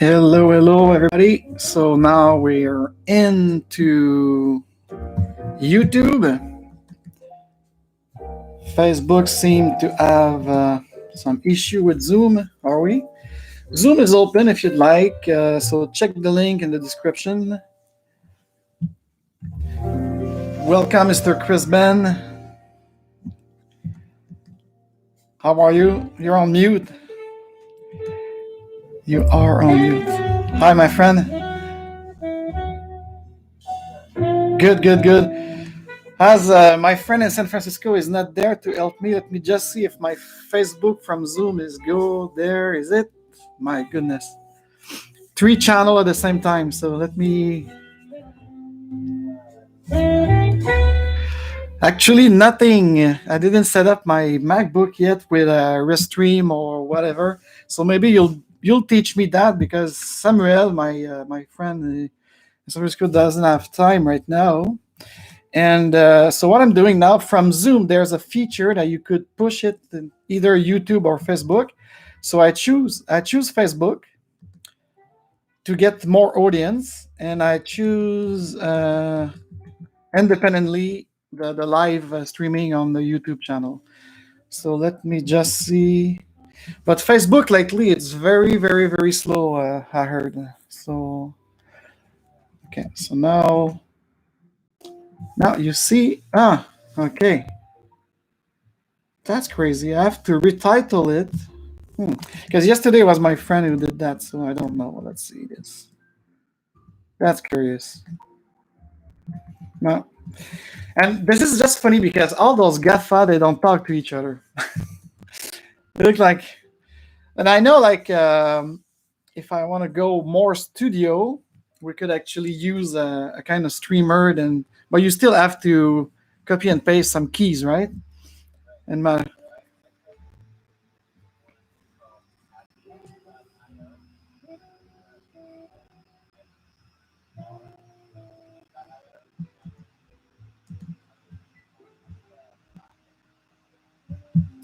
Hello, everybody. So now we're into YouTube. Facebook seemed to have some issue with Zoom, are we? Zoom is open if you'd like, so check the link in the description. Welcome, Mr. Chris Ben. How are you? You're on mute. You are on mute. Hi, my friend. Good. As my friend in San Francisco is not there to help me, let me just see if my Facebook from Zoom is go there. Is it? My goodness. 3 channels at the same time. So let me... Actually, nothing. I didn't set up my MacBook yet with a Restream or whatever. So maybe you'll teach me that, because Samuel, my friend in San Francisco, doesn't have time right now. And so what I'm doing now from Zoom, there's a feature that you could push it in either YouTube or Facebook. So I choose Facebook to get more audience, and I choose independently the live streaming on the YouTube channel. So let me just see. But Facebook lately, it's very slow, I heard. So, okay, so now you see, okay. That's crazy. I have to retitle it. Because yesterday was my friend who did that, so I don't know. Let's see this. That's curious. No. And this is just funny because all those GAFA, they don't talk to each other. They look like... And I know, like, if I want to go more studio, we could actually use a kind of streamer, but you still have to copy and paste some keys, right? And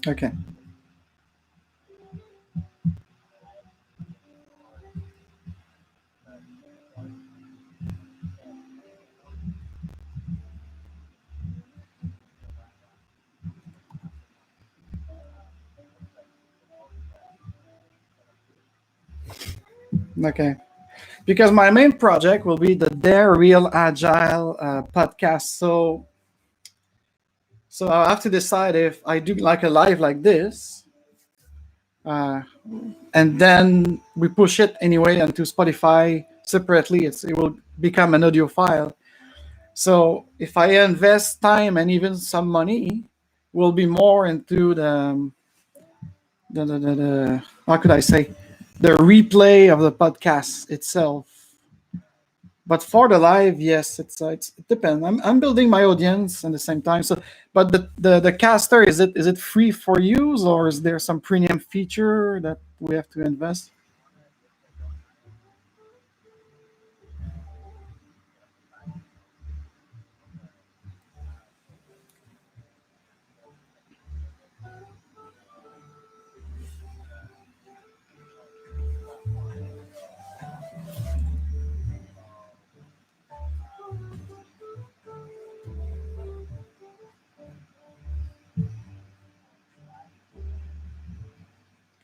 okay. Okay. Because my main project will be the Dare Real Agile podcast. So I'll have to decide if I do like a live like this, and then we push it anyway onto Spotify separately. It will become an audio file. So if I invest time and even some money, we'll be more into the how could I say, the replay of the podcast itself. But for the live, yes, it depends. I'm building my audience at the same time. So, but the caster, is it free for use, or is there some premium feature that we have to invest?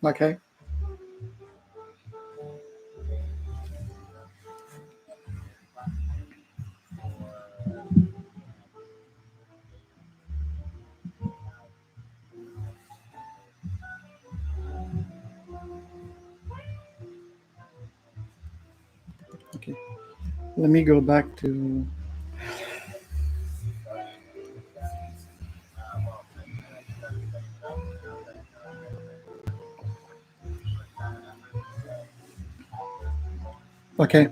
Okay. Okay. Let me go back to... Okay.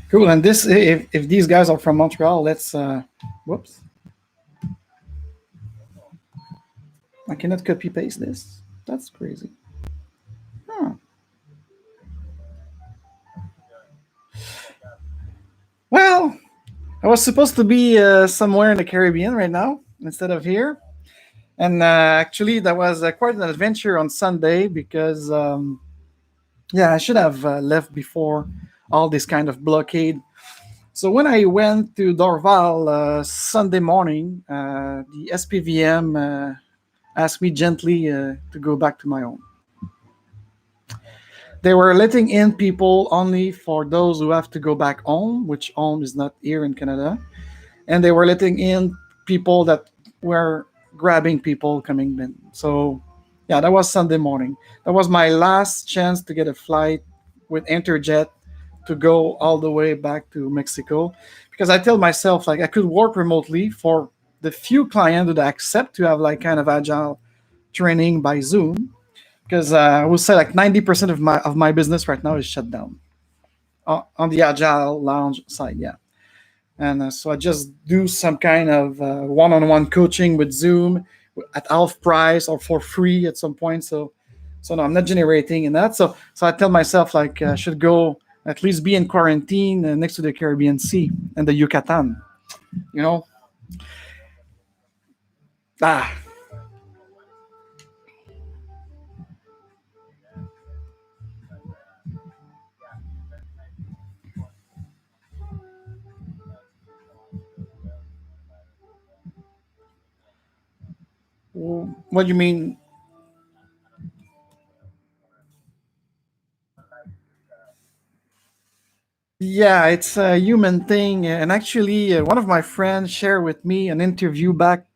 Cool. And this, if these guys are from Montreal, let's... whoops. I cannot copy paste this. That's crazy. Huh. Well, I was supposed to be somewhere in the Caribbean right now instead of here. And actually, that was quite an adventure on Sunday because, yeah, I should have left before all this kind of blockade. So when I went to Dorval Sunday morning, the SPVM asked me gently to go back to my home. They were letting in people only for those who have to go back home, which home is not here in Canada. And they were letting in people that were grabbing people coming in. So, yeah, that was Sunday morning. That was my last chance to get a flight with Interjet to go all the way back to Mexico because I tell myself like I could work remotely for the few clients that accept to have like kind of agile training by Zoom because I would say like 90% of my business right now is shut down on the Agile Lounge side. Yeah. And so I just do some kind of one-on-one coaching with Zoom at half price or for free at some point. So no, I'm not generating in that. So I tell myself like I should go at least be in quarantine next to the Caribbean Sea and the Yucatan. You know, ah, what do you mean? Yeah, it's a human thing. And actually, one of my friends shared with me an interview back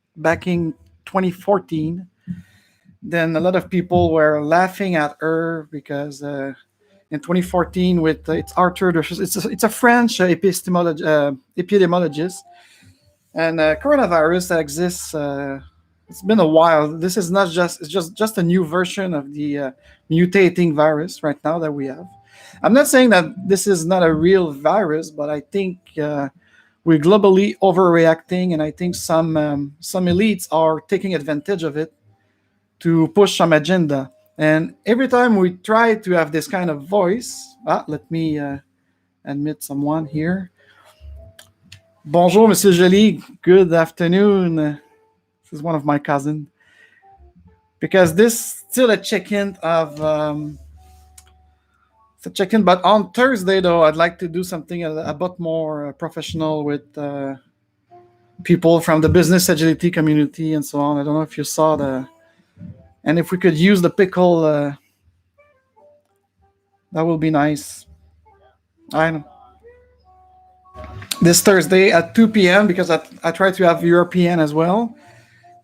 in 2014. Then a lot of people were laughing at her because in 2014 with it's Arthur. It's a French epidemiologist, and coronavirus that exists. It's been a while. This is not just it's just a new version of the mutating virus right now that we have. I'm not saying that this is not a real virus, but I think we're globally overreacting, and I think some elites are taking advantage of it to push some agenda. And every time we try to have this kind of voice, let me admit someone here. Bonjour, Monsieur Joly. Good afternoon. This is one of my cousins. Because this still a check-in of it's a check-in, but on Thursday though, I'd like to do something a bit more professional with people from the business agility community and so on. I don't know if you saw and if we could use the pickle, that will be nice. I know. This Thursday at 2 p.m. because I try to have European as well.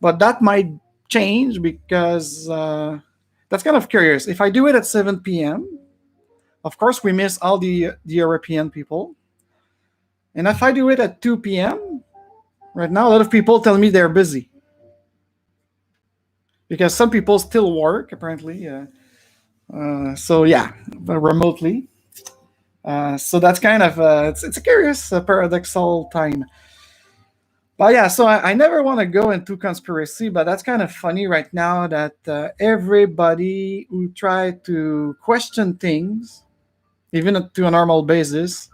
But that might change because that's kind of curious. If I do it at 7 p.m., of course, we miss all the European people. And if I do it at 2 p.m., right now, a lot of people tell me they're busy because some people still work, apparently. So, yeah, remotely. So that's kind of it's a curious paradoxal time. But yeah, so I never want to go into conspiracy, but that's kind of funny right now that everybody who try to question things, even to a normal basis,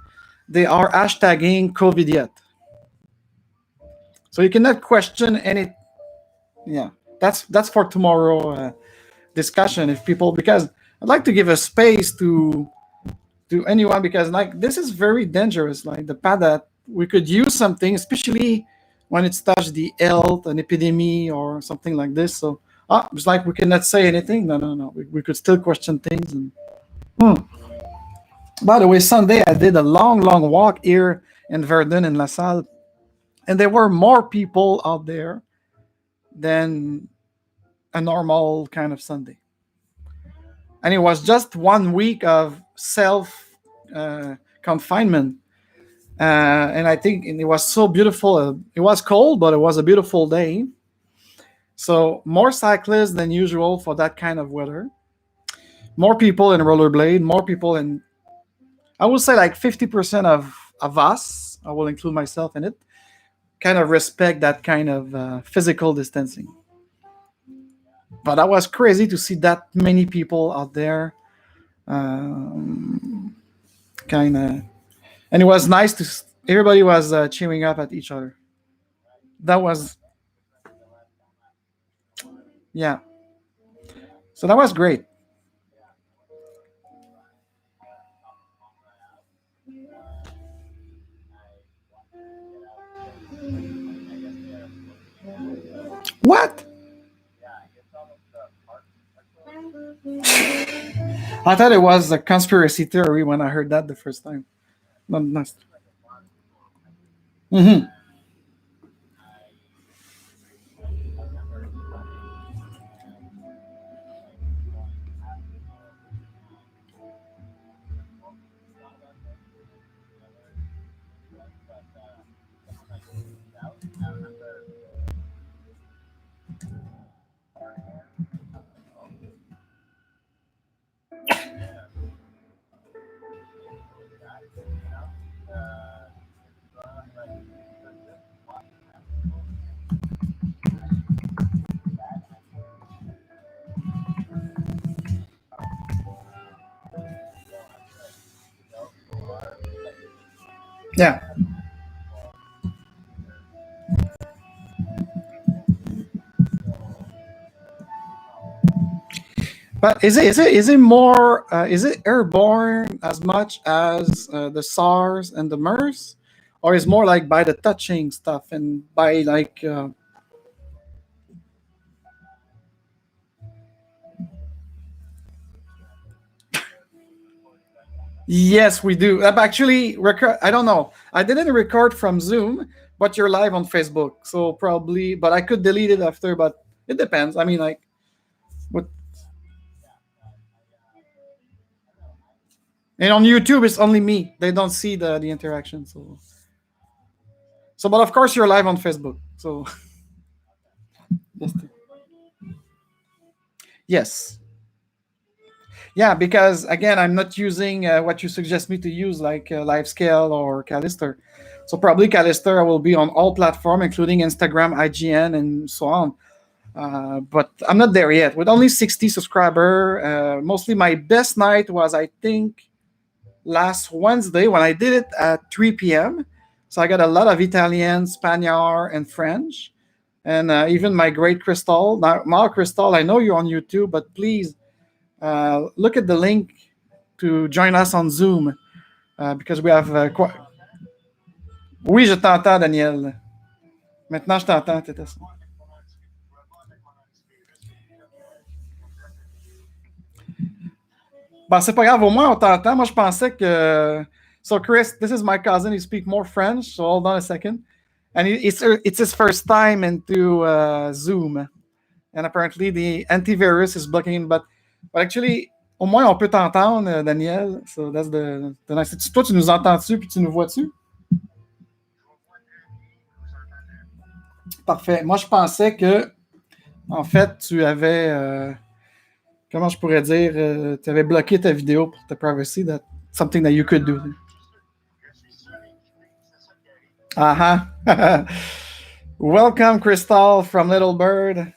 they are hashtagging COVID yet. So you cannot question any. Yeah, that's for tomorrow discussion. If people, because I'd like to give a space to anyone because like this is very dangerous. Like the fact that we could use something, especially when it's touched the health, an epidemic or something like this. So it's like we cannot say anything. No, no, no. We could still question things. And, hmm. By the way, Sunday I did a long walk here in Verdun in La Salle, and there were more people out there than a normal kind of Sunday. And it was just 1 week of self confinement. And I think it was so beautiful. It was cold, but it was a beautiful day. So more cyclists than usual for that kind of weather. More people in rollerblade. More people in. I would say like 50% of us. I will include myself in it. Kind of respect that kind of physical distancing. But that was crazy to see that many people out there. Kind of, and it was nice to. Everybody was cheering up at each other. That was Yeah. So that was great. What? I thought it was a conspiracy theory when I heard that the first time. Not, not. Mm-hmm. Yeah. But is it more is it airborne as much as the SARS and the MERS, or is more like by the touching stuff and by like yes, we do. Actually, record. I don't know. I didn't record from Zoom, but you're live on Facebook, so probably. But I could delete it after. But it depends. I mean, like, what? And on YouTube, it's only me. They don't see the interaction. So, but of course, you're live on Facebook. So, just, yes, yeah. Because again, I'm not using what you suggest me to use, like LiveScale or Callister. So probably Callister will be on all platforms, including Instagram, IGN, and so on. But I'm not there yet. With only 60 subscriber, mostly my best night was I think last Wednesday when I did it at 3 p.m. So I got a lot of Italian, Spaniard, and French, and even my great Crystal. Now, Crystal, I know you're on YouTube, but please look at the link to join us on Zoom because we have quite. Oui, je t'entends, Daniel. Maintenant, je t'entends. Bon, c'est pas grave, au moins on t'entend. Moi, je pensais que. So, Chris, this is my cousin. He speaks more French. So, hold on a second. And it's his first time into Zoom. And apparently, the antivirus is blocking. But actually, au moins, on peut t'entendre, Daniel. So, that's the nice. Toi, tu nous entends-tu puis tu nous vois-tu? Parfait. Moi, je pensais que, en fait, tu avais. Comment je pourrais dire? Tu avais bloqué ta vidéo pour ta privacy. That something that you could do. Uh-huh. Welcome, Crystal from Little Bird.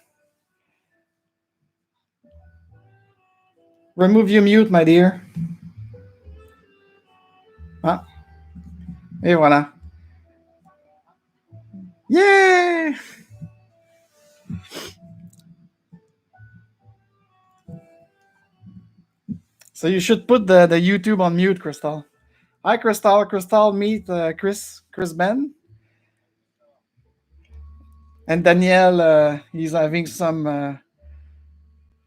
Remove your mute, my dear. Ah, et voilà. Yay! So you should put the YouTube on mute, Crystal. Hi, Crystal. Crystal, meet Chris Ben. And Daniel, he's having some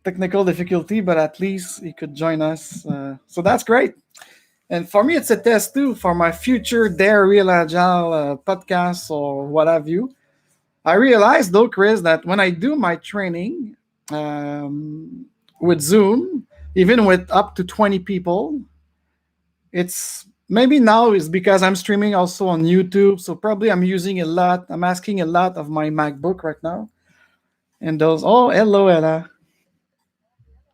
technical difficulty, but at least he could join us. So that's great. And for me, it's a test too for my future Dare Real Agile podcast or what have you. I realized though, Chris, that when I do my training with Zoom, even with up to 20 people, it's maybe now is because I'm streaming also on YouTube. So probably I'm asking a lot of my MacBook right now. And those, oh, hello, Ella.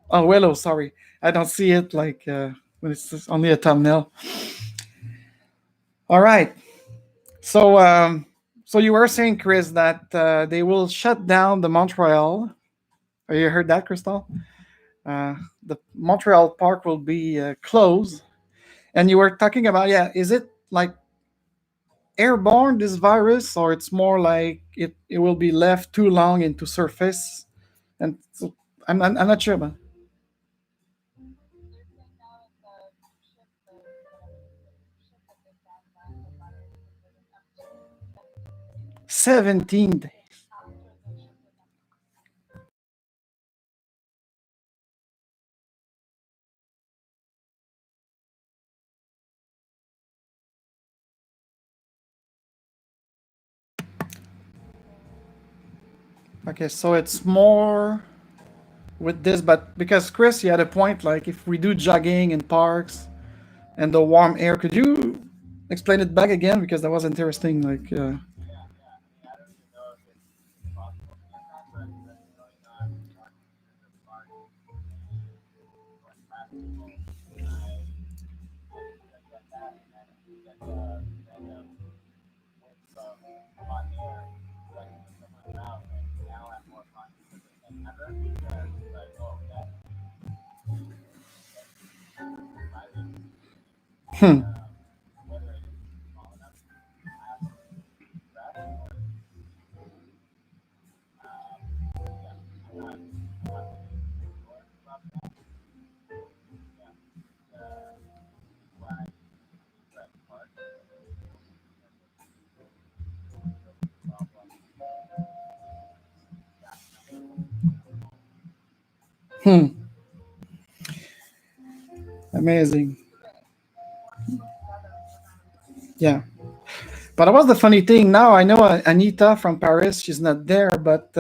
Oh, hello, sorry. I don't see it like when it's only a thumbnail. All right. So, so you were saying, Chris, that they will shut down the Montreal. Have you heard that, Crystal? The Montreal park will be closed. And you were talking about, yeah, is it like airborne, this virus, or it's more like it will be left too long into surface And so I'm not sure about 17 days. Okay, so it's more with this, but because Chris, you had a point. Like if we do jogging in parks and the warm air, could you explain it back again because that was interesting. Like, hmm, hmm, amazing. Yeah. But what's the funny thing now? I know Anita from Paris. She's not there, but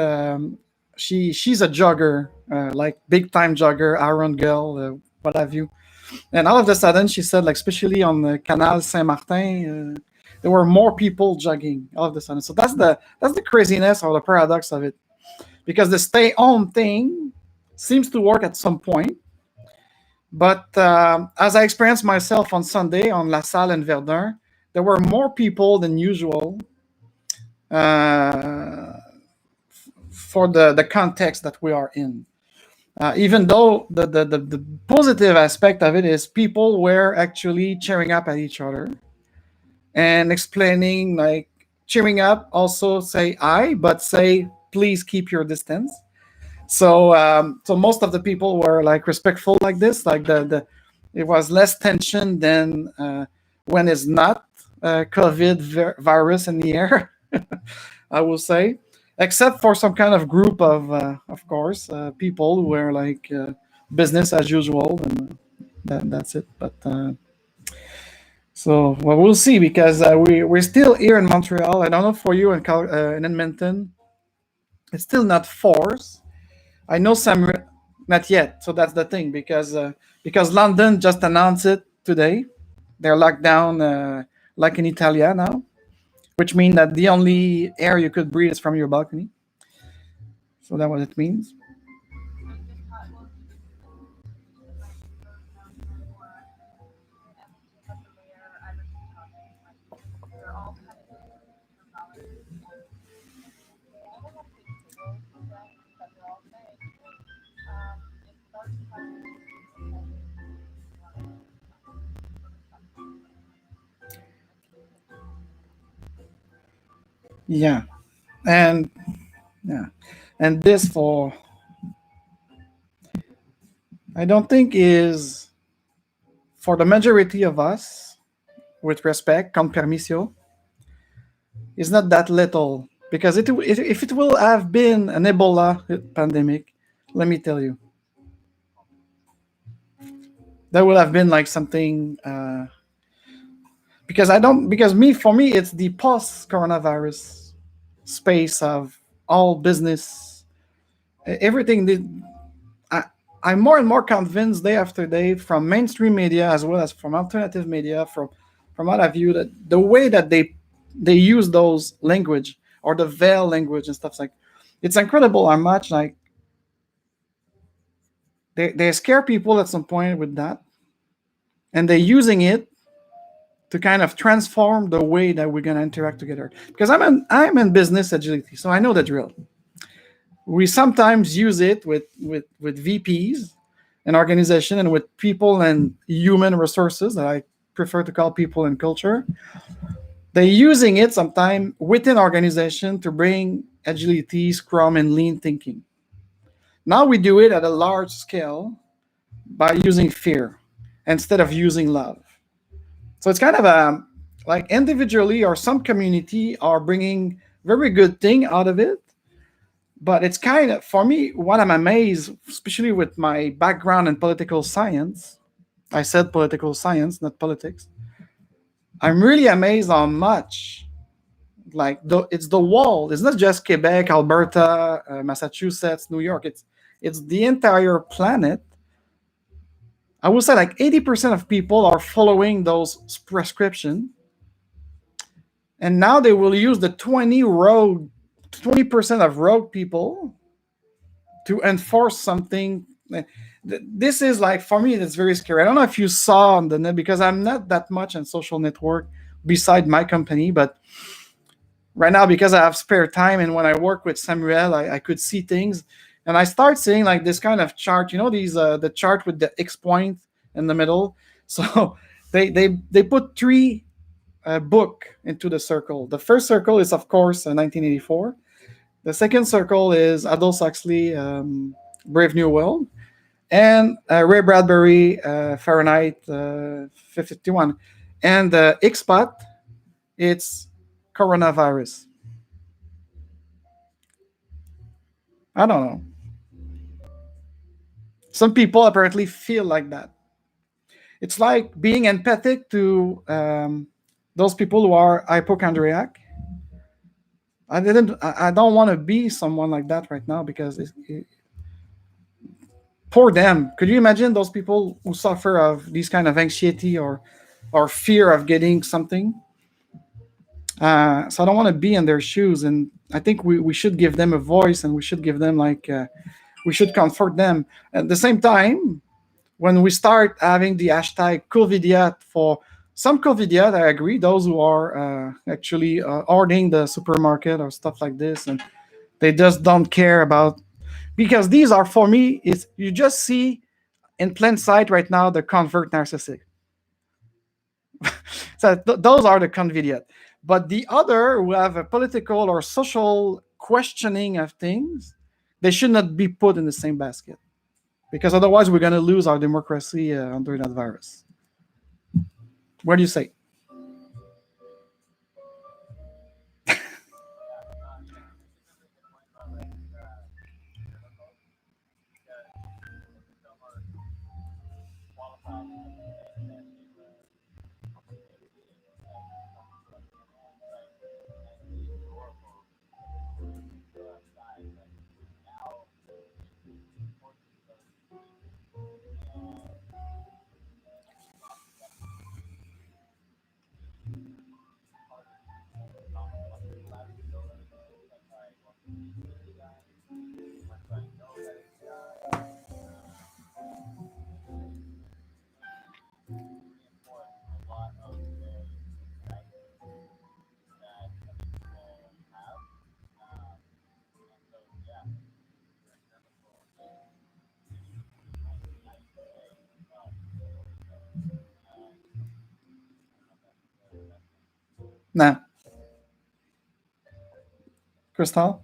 she's a jogger, like big time jogger, Iron girl, what have you. And all of a sudden, she said, like especially on the Canal Saint Martin, there were more people jogging all of a sudden. So that's the craziness or the paradox of it, because the stay home thing seems to work at some point. But as I experienced myself on Sunday on La Salle in Verdun, there were more people than usual uh, for the context that we are in. Even though the positive aspect of it is people were actually cheering up at each other and explaining, like, cheering up, also say I, but say, please keep your distance. So most of the people were like respectful like this, like the it was less tension than when it's not virus in the air. I will say, except for some kind of group of course, people who were like business as usual, and that's it. But so well, we'll see because we're still here in Montreal. I don't know for you in Edmonton. It's still not forced. I know some not yet, so that's the thing because London just announced it today. They're locked down like in Italia now, which means that the only air you could breathe is from your balcony. So that's what it means. Yeah, and yeah, and this for I don't think is for the majority of us, with respect, con permiso, is not that little because if it will have been an Ebola pandemic, let me tell you, that would have been like something because I don't because me for me it's the post coronavirus space of all business, everything that I, I'm more and more convinced day after day from mainstream media as well as from alternative media from what have you that the way that they use those language or the veil language and stuff like it's incredible how much like they scare people at some point with that and they're using it to kind of transform the way that we're going to interact together. Because I'm in business agility, so I know the drill. We sometimes use it with VPs and organization and with people and human resources that I prefer to call people and culture. They're using it sometimes within organization to bring agility, Scrum, and lean thinking. Now we do it at a large scale by using fear instead of using love. So it's kind of a like individually or some community are bringing very good thing out of it, but it's kind of for me what I'm amazed, especially with my background in political science. I said political science, not politics. I'm really amazed how much like it's the world. It's not just Quebec, Alberta, Massachusetts, New York. It's the entire planet. I would say like 80% of people are following those prescriptions, and now they will use the 20% of rogue people to enforce something. This is like for me, it's very scary. I don't know if you saw on the net because I'm not that much on social network beside my company, but right now because I have spare time and when I work with Samuel, I could see things, and I start seeing like this kind of chart. You know, these the chart with the X point in the middle. So they put three book into the circle. The first circle is of course 1984. The second circle is Aldous Huxley, Brave New World, and Ray Bradbury, Fahrenheit 51. And the X spot, it's coronavirus. I don't know. Some people apparently feel like that. It's like being empathic to those people who are hypochondriac. I don't want to be someone like that right now because poor them. Could you imagine those people who suffer of these kind of anxiety or fear of getting something? So I don't want to be in their shoes, and I think we should give them a voice, and we should give them like we should comfort them. At the same time, when we start having the hashtag COVIDiat for some COVIDiat, I agree, those who are actually ordering the supermarket or stuff like this, and they just don't care about, because these are for me, it's you just see in plain sight right now the convert narcissistic. So those are the convenient. But the other who have a political or social questioning of things, they should not be put in the same basket, because otherwise we're going to lose our democracy under that virus. What do you say? Nah, Crystal?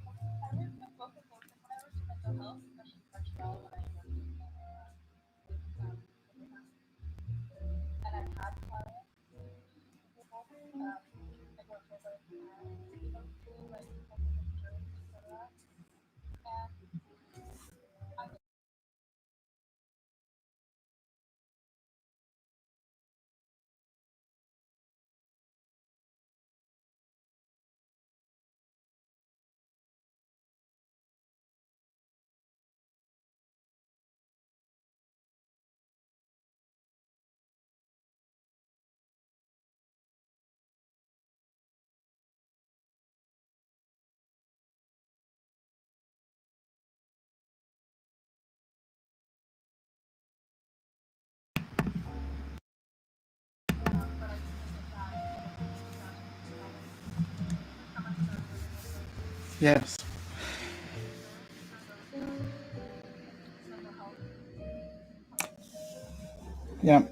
Yes. Yeah.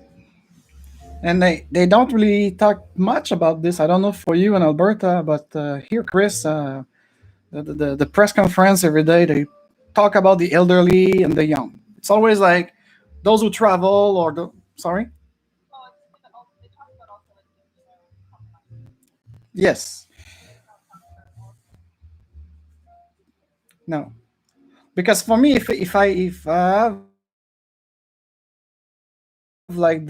And they don't really talk much about this. I don't know for you in Alberta, but here, Chris, the press conference every day, they talk about the elderly and the young. It's always like those who travel or the sorry. Yes. No. Because for me, if I have like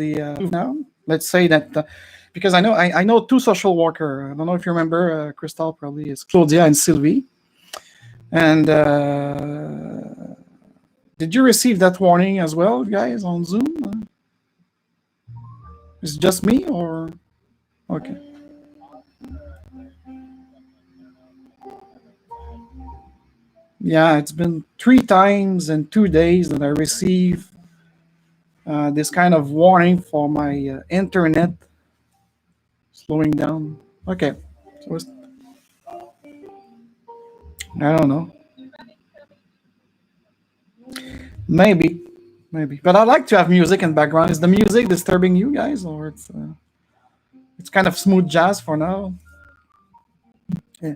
now, let's say that because I know two social worker. I don't know if you remember Crystal, probably is Claudia and Sylvie. And did you receive that warning as well, guys, on Zoom? Is it just me or okay? Yeah, it's been 3 times in 2 days that I receive this kind of warning for my internet slowing down. Okay, so I don't know. Maybe, maybe. But I like to have music in background. Is the music disturbing you guys, or it's kind of smooth jazz for now? Yeah.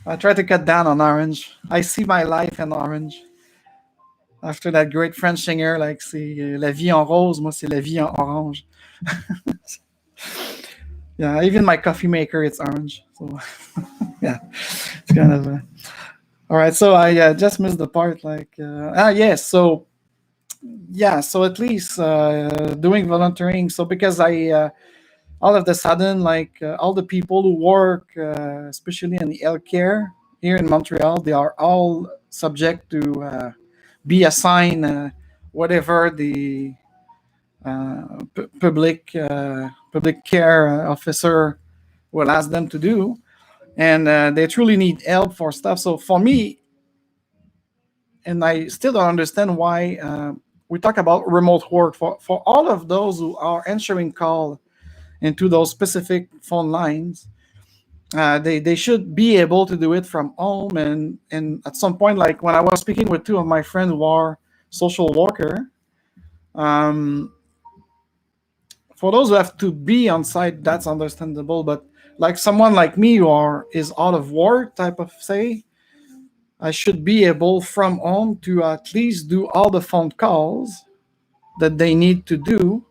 I try to cut down on orange. I see my life in orange. After that great French singer, like c'est la vie en rose, moi c'est la vie en orange. Yeah, even my coffee maker, it's orange. So yeah, it's kind of. All right, so I just missed the part. Like yes, so yeah, so at least doing volunteering. So because I all of the sudden, like all the people who work, especially in the healthcare here in Montreal, they are all subject to be assigned whatever the public care officer will ask them to do, and they truly need help for stuff. So for me, and I still don't understand why we talk about remote work for all of those who are answering call into those specific phone lines. They should be able to do it from home, and at some point, like when I was speaking with two of my friends who are social worker, um, for those who have to be on site, that's understandable. But like someone like me who is out of work type of say, I should be able from home to at least do all the phone calls that they need to do.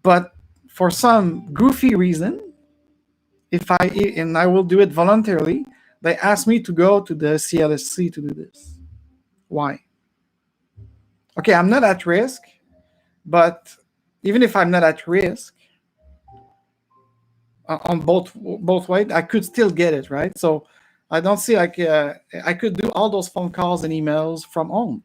But for some goofy reason, if I and I will do it voluntarily, they ask me to go to the CLSC to do this. Why? Okay, I'm not at risk, but even if I'm not at risk, on both ways, I could still get it, right? So I don't see like I could do all those phone calls and emails from home.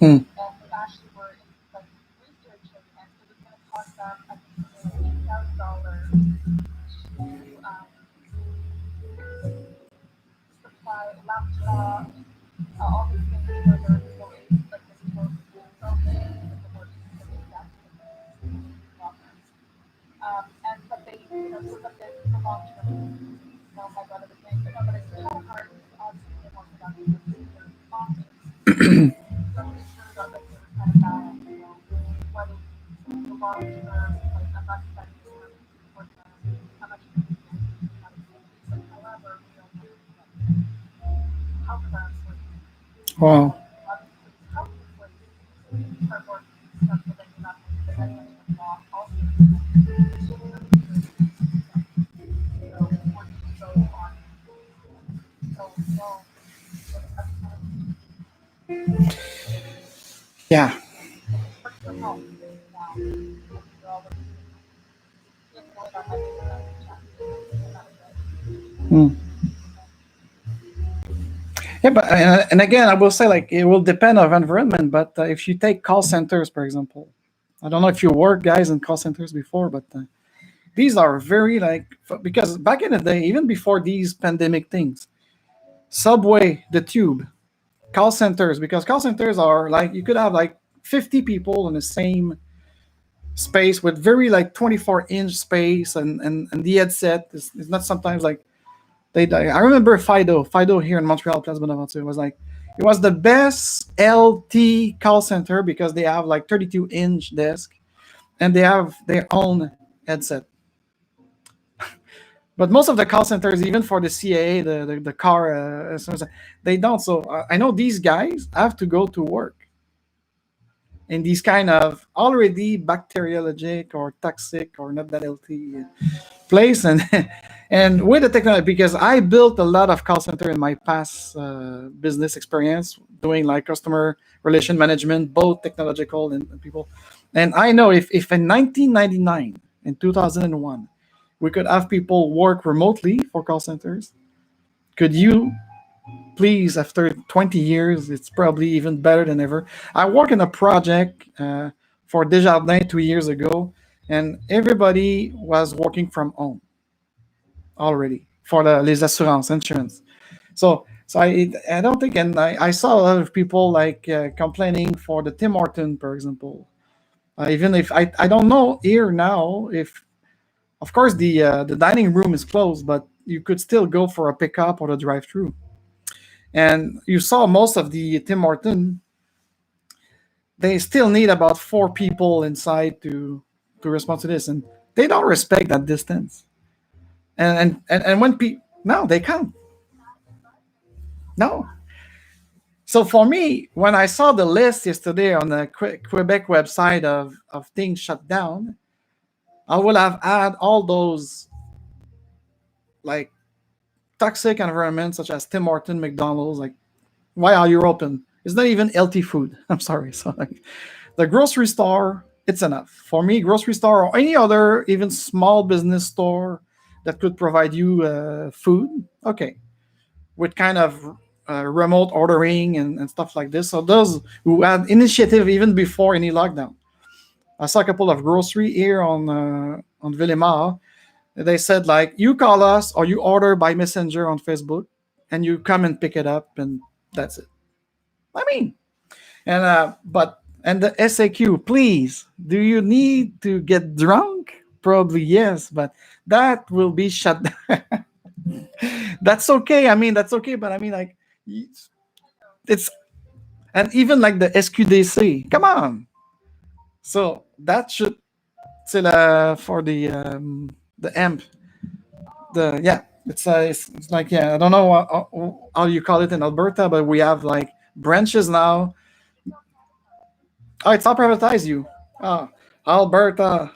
Hmm. Wow. Yeah. Hmm. Yeah, but and again, I will say like it will depend on environment. But if you take call centers, for example, I don't know if you work guys in call centers before, but these are very like because back in the day, even before these pandemic things, subway, the tube. call centers, because call centers are like, you could have like 50 people in the same space with very like 24-inch space, and the headset is not sometimes like they die. I remember Fido here in Montreal, Place Bonaventure, was like, it was the best LT call center because they have like 32-inch desk and they have their own headset. But most of the call centers, even for the CAA, the car, they don't. So I know these guys have to go to work in these kind of already bacteriologic or toxic or not that healthy place, and and with the technology, because I built a lot of call center in my past business experience doing like customer relation management, both technological and people. And I know if in 1999, in 2001, we could have people work remotely for call centers, could you please, after 20 years, it's probably even better than ever. I worked in a project for Desjardins 2 years ago, and everybody was working from home already for the les assurances insurance. So I don't think, and I saw a lot of people like complaining for the Tim Horton, for example. Even if I don't know here now if, of course, the dining room is closed, but you could still go for a pickup or a drive-through. And you saw most of the Tim Horton, they still need about 4 people inside to respond to this, and they don't respect that distance. And when people, no, they can't. No. So for me, when I saw the list yesterday on the Quebec website of things shut down, I would have had all those like toxic environments such as Tim Horton, McDonald's. Like, why are you open? It's not even healthy food. I'm sorry. So like, the grocery store, it's enough for me. Grocery store or any other even small business store that could provide you food. Okay, with kind of remote ordering and stuff like this. So those who had initiative even before any lockdown. I saw a couple of grocery here on Villemar. They said like, you call us or you order by messenger on Facebook, and you come and pick it up, and that's it. I mean, and the SAQ, please, do you need to get drunk? Probably yes, but that will be shut down. That's okay. I mean, that's okay, but I mean, like, it's, and even like the SQDC, come on. So that should, for the amp, the yeah, it's like, yeah, I don't know how you call it in Alberta, but we have like branches now. Oh, it's all privatized. You, oh, Alberta.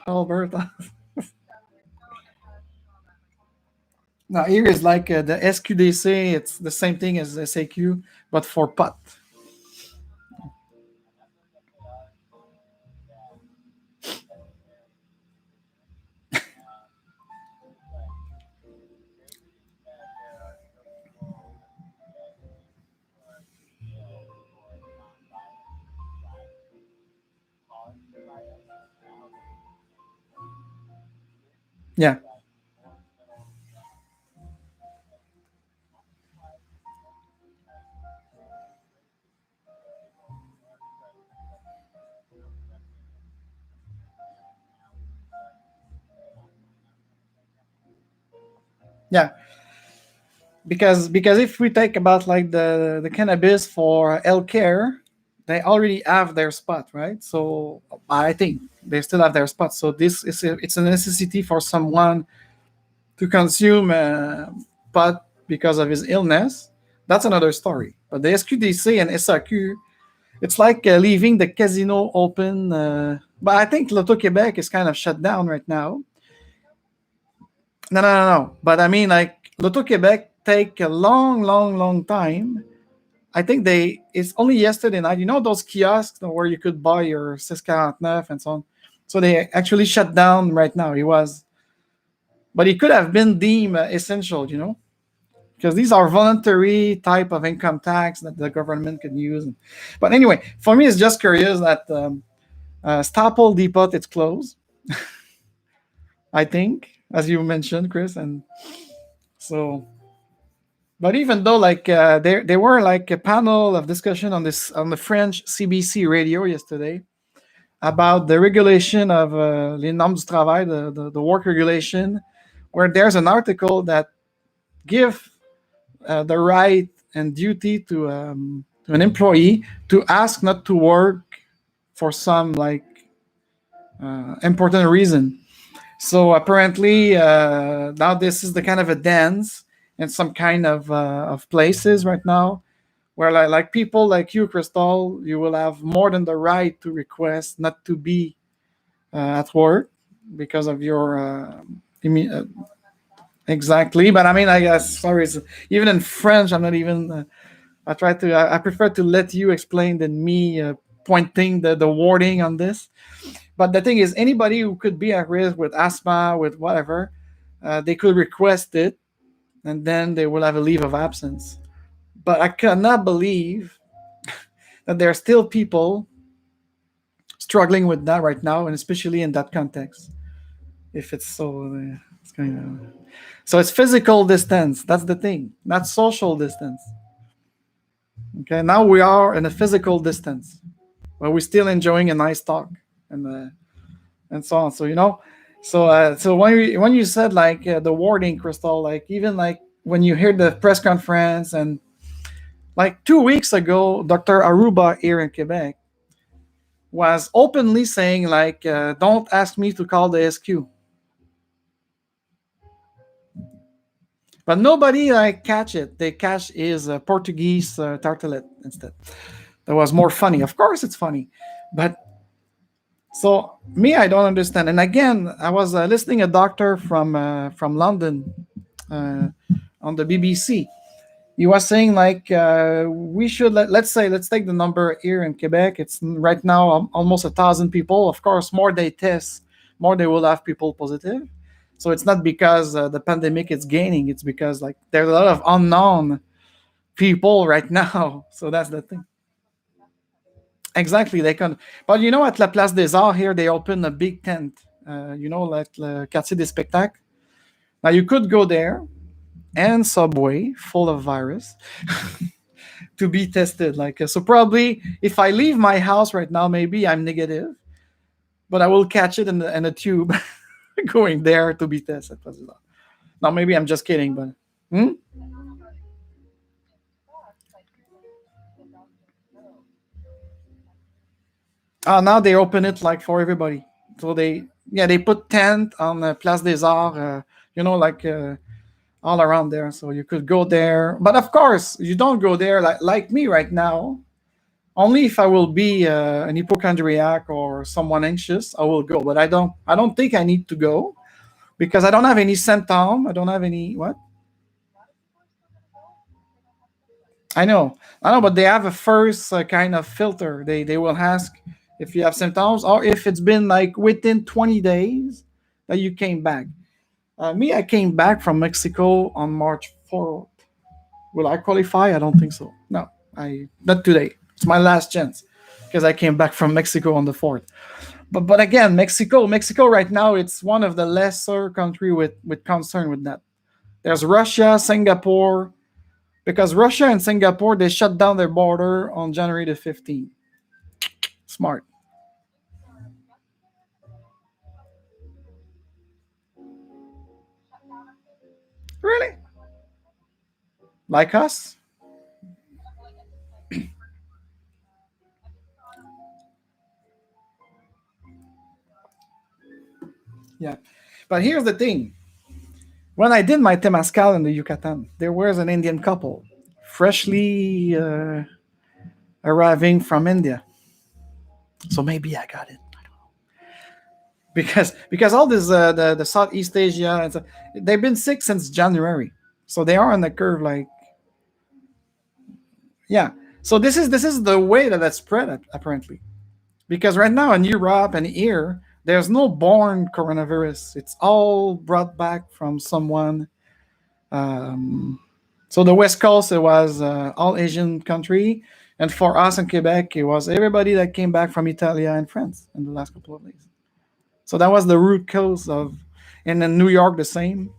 Now here is like the SQDC. It's the same thing as SAQ, but for pot. Yeah, yeah. Because if we take about like the cannabis for healthcare, they already have their spot, right? So I think they still have their spot. So this is it's a necessity for someone to consume pot because of his illness. That's another story. But the SQDC and SAQ, it's like leaving the casino open. But I think Loto Quebec is kind of shut down right now. No. But I mean, like, Loto Quebec take a long time. I think it's only yesterday night. You know those kiosks where you could buy your 649 and so on. So they actually shut down right now. But it could have been deemed essential, because these are voluntary type of income tax that the government can use. But anyway, for me, it's just curious that Staple Depot it's closed. I think, as you mentioned, Chris, and so But even though like there were like a panel of discussion on this on the French CBC radio yesterday about the regulation of les normes du travail, the work regulation, where there's an article that give the right and duty to an employee to ask not to work for some like important reason. So apparently now this is the kind of a dance in some kind of places right now where like people like you, Crystal, you will have more than the right to request not to be at work because of your exactly. But I mean, I guess sorry, even in French, I'm not even. I prefer to let you explain than me pointing the wording on this. But the thing is, anybody who could be at risk with asthma, with whatever, they could request it, and then they will have a leave of absence. But I cannot believe that there are still people struggling with that right now, and especially in that context. If it's so, it's kind of so it's physical distance. That's the thing, not social distance. Okay, now we are in a physical distance, but we're still enjoying a nice talk and so on. So so when you said like the wording, Crystal, like even like when you hear the press conference and like 2 weeks ago, Dr. Aruba here in Quebec was openly saying like, "Don't ask me to call the SQ." But nobody like catch it. They catch his Portuguese tartlet instead. That was more funny. Of course, it's funny, but so me, I don't understand. And again, I was listening a doctor from London on the BBC. He was saying like we should let's take the number here in Quebec. It's right now almost 1,000 people. Of course, more they test, more they will have people positive. So it's not because the pandemic is gaining. It's because like there's a lot of unknown people right now. So that's the thing. Exactly, they can. But at La Place des Arts here, they open a big tent. Like the Quartier des Spectacles. Now you could go there and subway full of virus to be tested. Like so, probably if I leave my house right now, maybe I'm negative, but I will catch it in a tube going there to be tested. Now maybe I'm just kidding, but now they open it like for everybody. So they put tent on Place des Arts. Like. All around there, so you could go there. But of course, you don't go there like me right now. Only if I will be an hypochondriac or someone anxious, I will go. But I don't. I don't think I need to go because I don't have any symptom. I don't have any what. I know, but they have a first kind of filter. They will ask if you have symptoms or if it's been like within 20 days that you came back. Me, I came back from Mexico on March 4th. Will I qualify? I don't think so. No, I not today. It's my last chance because I came back from Mexico on the 4th. But again, Mexico right now it's one of the lesser country with concern with that. There's Russia, Singapore, because Russia and Singapore they shut down their border on January the 15th. Smart. Really? Like us? Yeah. But here's the thing. When I did my Temazcal in the Yucatan, there was an Indian couple, freshly arriving from India. So maybe I got it because all this the Southeast Asia and so, they've been sick since January, so they are on the curve. Like yeah, so this is the way that that's spread apparently because right now in Europe and here there's no born coronavirus. It's all brought back from someone. Um, so the West Coast it was all Asian country, and for us in Quebec it was everybody that came back from Italy and France in the last couple of days. So that was the root cause of, and in New York the same.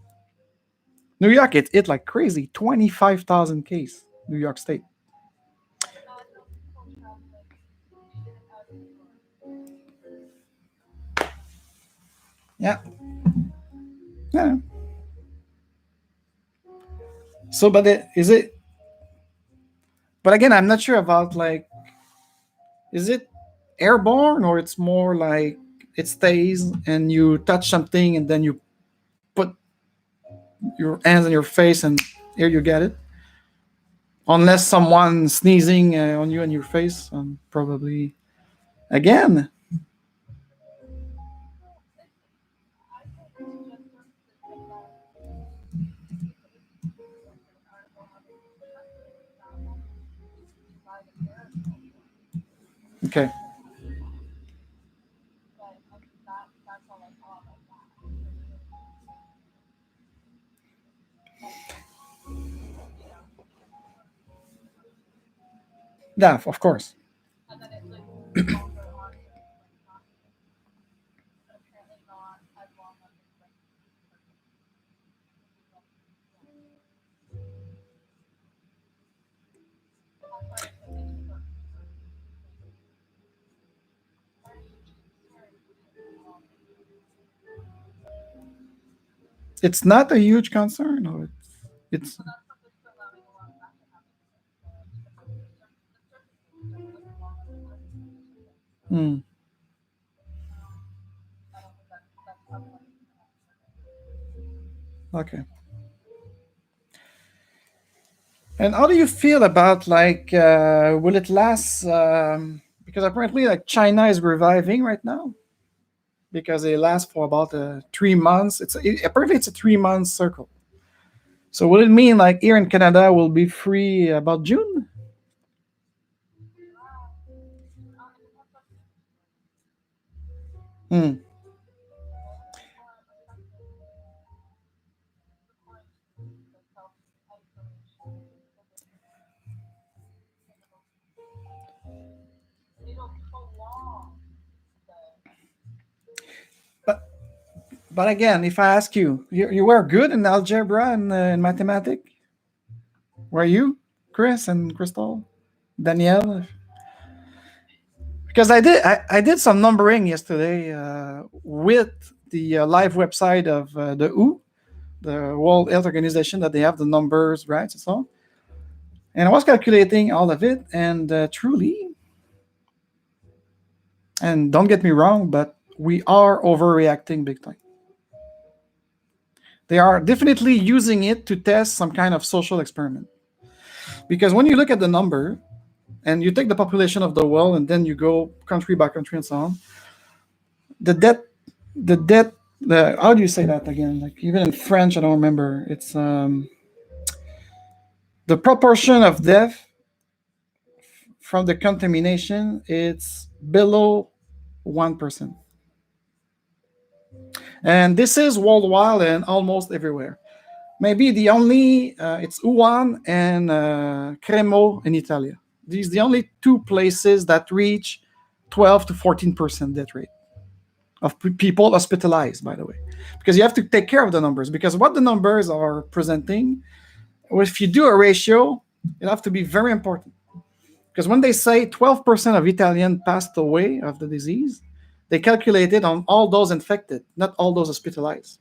New York, it hit like crazy, 25,000 case. New York State. Yeah, yeah. So, but is it? But again, I'm not sure about like, is it airborne or it's more like it stays and you touch something and then you put your hands on your face and here you get it. Unless someone sneezing on you and your face, probably again. Okay. Yeah, of course. It's not a huge concern, or it's mm, okay. And how do you feel about like will it last? Because apparently, like China is reviving right now because it lasts for about 3 months. Apparently it's a 3 month circle. So will it mean like here in Canada will be free about June? Hmm. But but again, if I ask you, you were good in algebra and in mathematics. Were you, Chris and Crystal, Danielle? Because I did some numbering yesterday with the live website of the WHO, the World Health Organization, that they have the numbers right and so on. And I was calculating all of it, and truly, and don't get me wrong, but we are overreacting big time. They are definitely using it to test some kind of social experiment. Because when you look at the number and you take the population of the world and then you go country by country and so on, the debt, the debt, the how do you say that again? Like even in French, I don't remember. It's the proportion of death from the contamination. It's below 1%, and this is worldwide and almost everywhere. Maybe the only it's Wuhan and Cremo in Italy. These are the only two places that reach 12 to 14% death rate of people hospitalized. By the way, because you have to take care of the numbers. Because what the numbers are presenting, if you do a ratio, it have to be very important. Because when they say 12% of Italians passed away of the disease, they calculate it on all those infected, not all those hospitalized.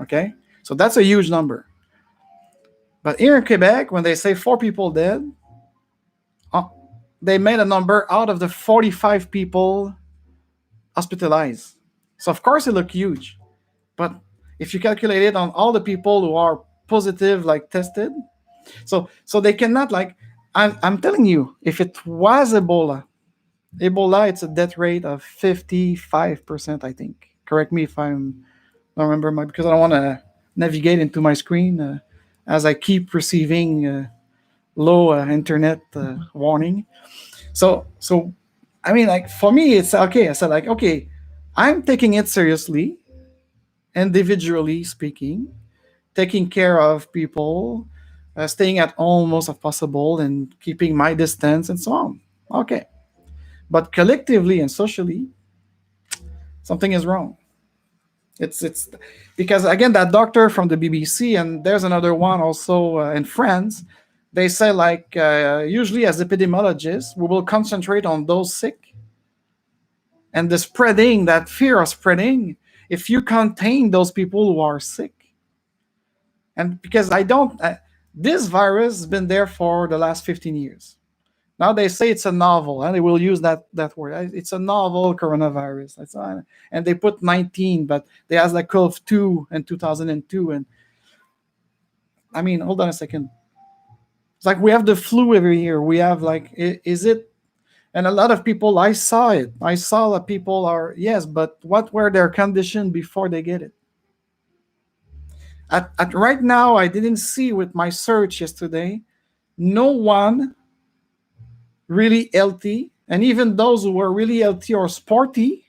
Okay, so that's a huge number. But here in Quebec, when they say 4 people dead, uh, they made a number out of the 45 people hospitalized. So of course it looked huge. But if you calculate it on all the people who are positive, like tested, so they cannot like. I'm telling you, if it was Ebola, it's a death rate of 55%. I think. Correct me if I'm don't remember my because I don't want to navigate into my screen as I keep receiving low internet warning. So I mean, like for me, it's okay. I said like, okay, I'm taking it seriously, individually speaking, taking care of people, staying at home most of possible, and keeping my distance and so on. Okay, but collectively and socially, something is wrong. It's because again that doctor from the BBC and there's another one also in France. They say like usually as epidemiologists we will concentrate on those sick and the spreading that fear of spreading. If you contain those people who are sick, and because I don't, this virus has been there for the last 15 years. Now they say it's a novel, and they will use that word. It's a novel coronavirus. And they put 19, but they has like COVID-2 in 2002. And I mean, hold on a second. It's like we have the flu every year. We have like, is it? And a lot of people, I saw it. I saw that people are, yes, but what were their conditions before they get it? At right now, I didn't see with my search yesterday, no one really healthy, and even those who were really healthy or sporty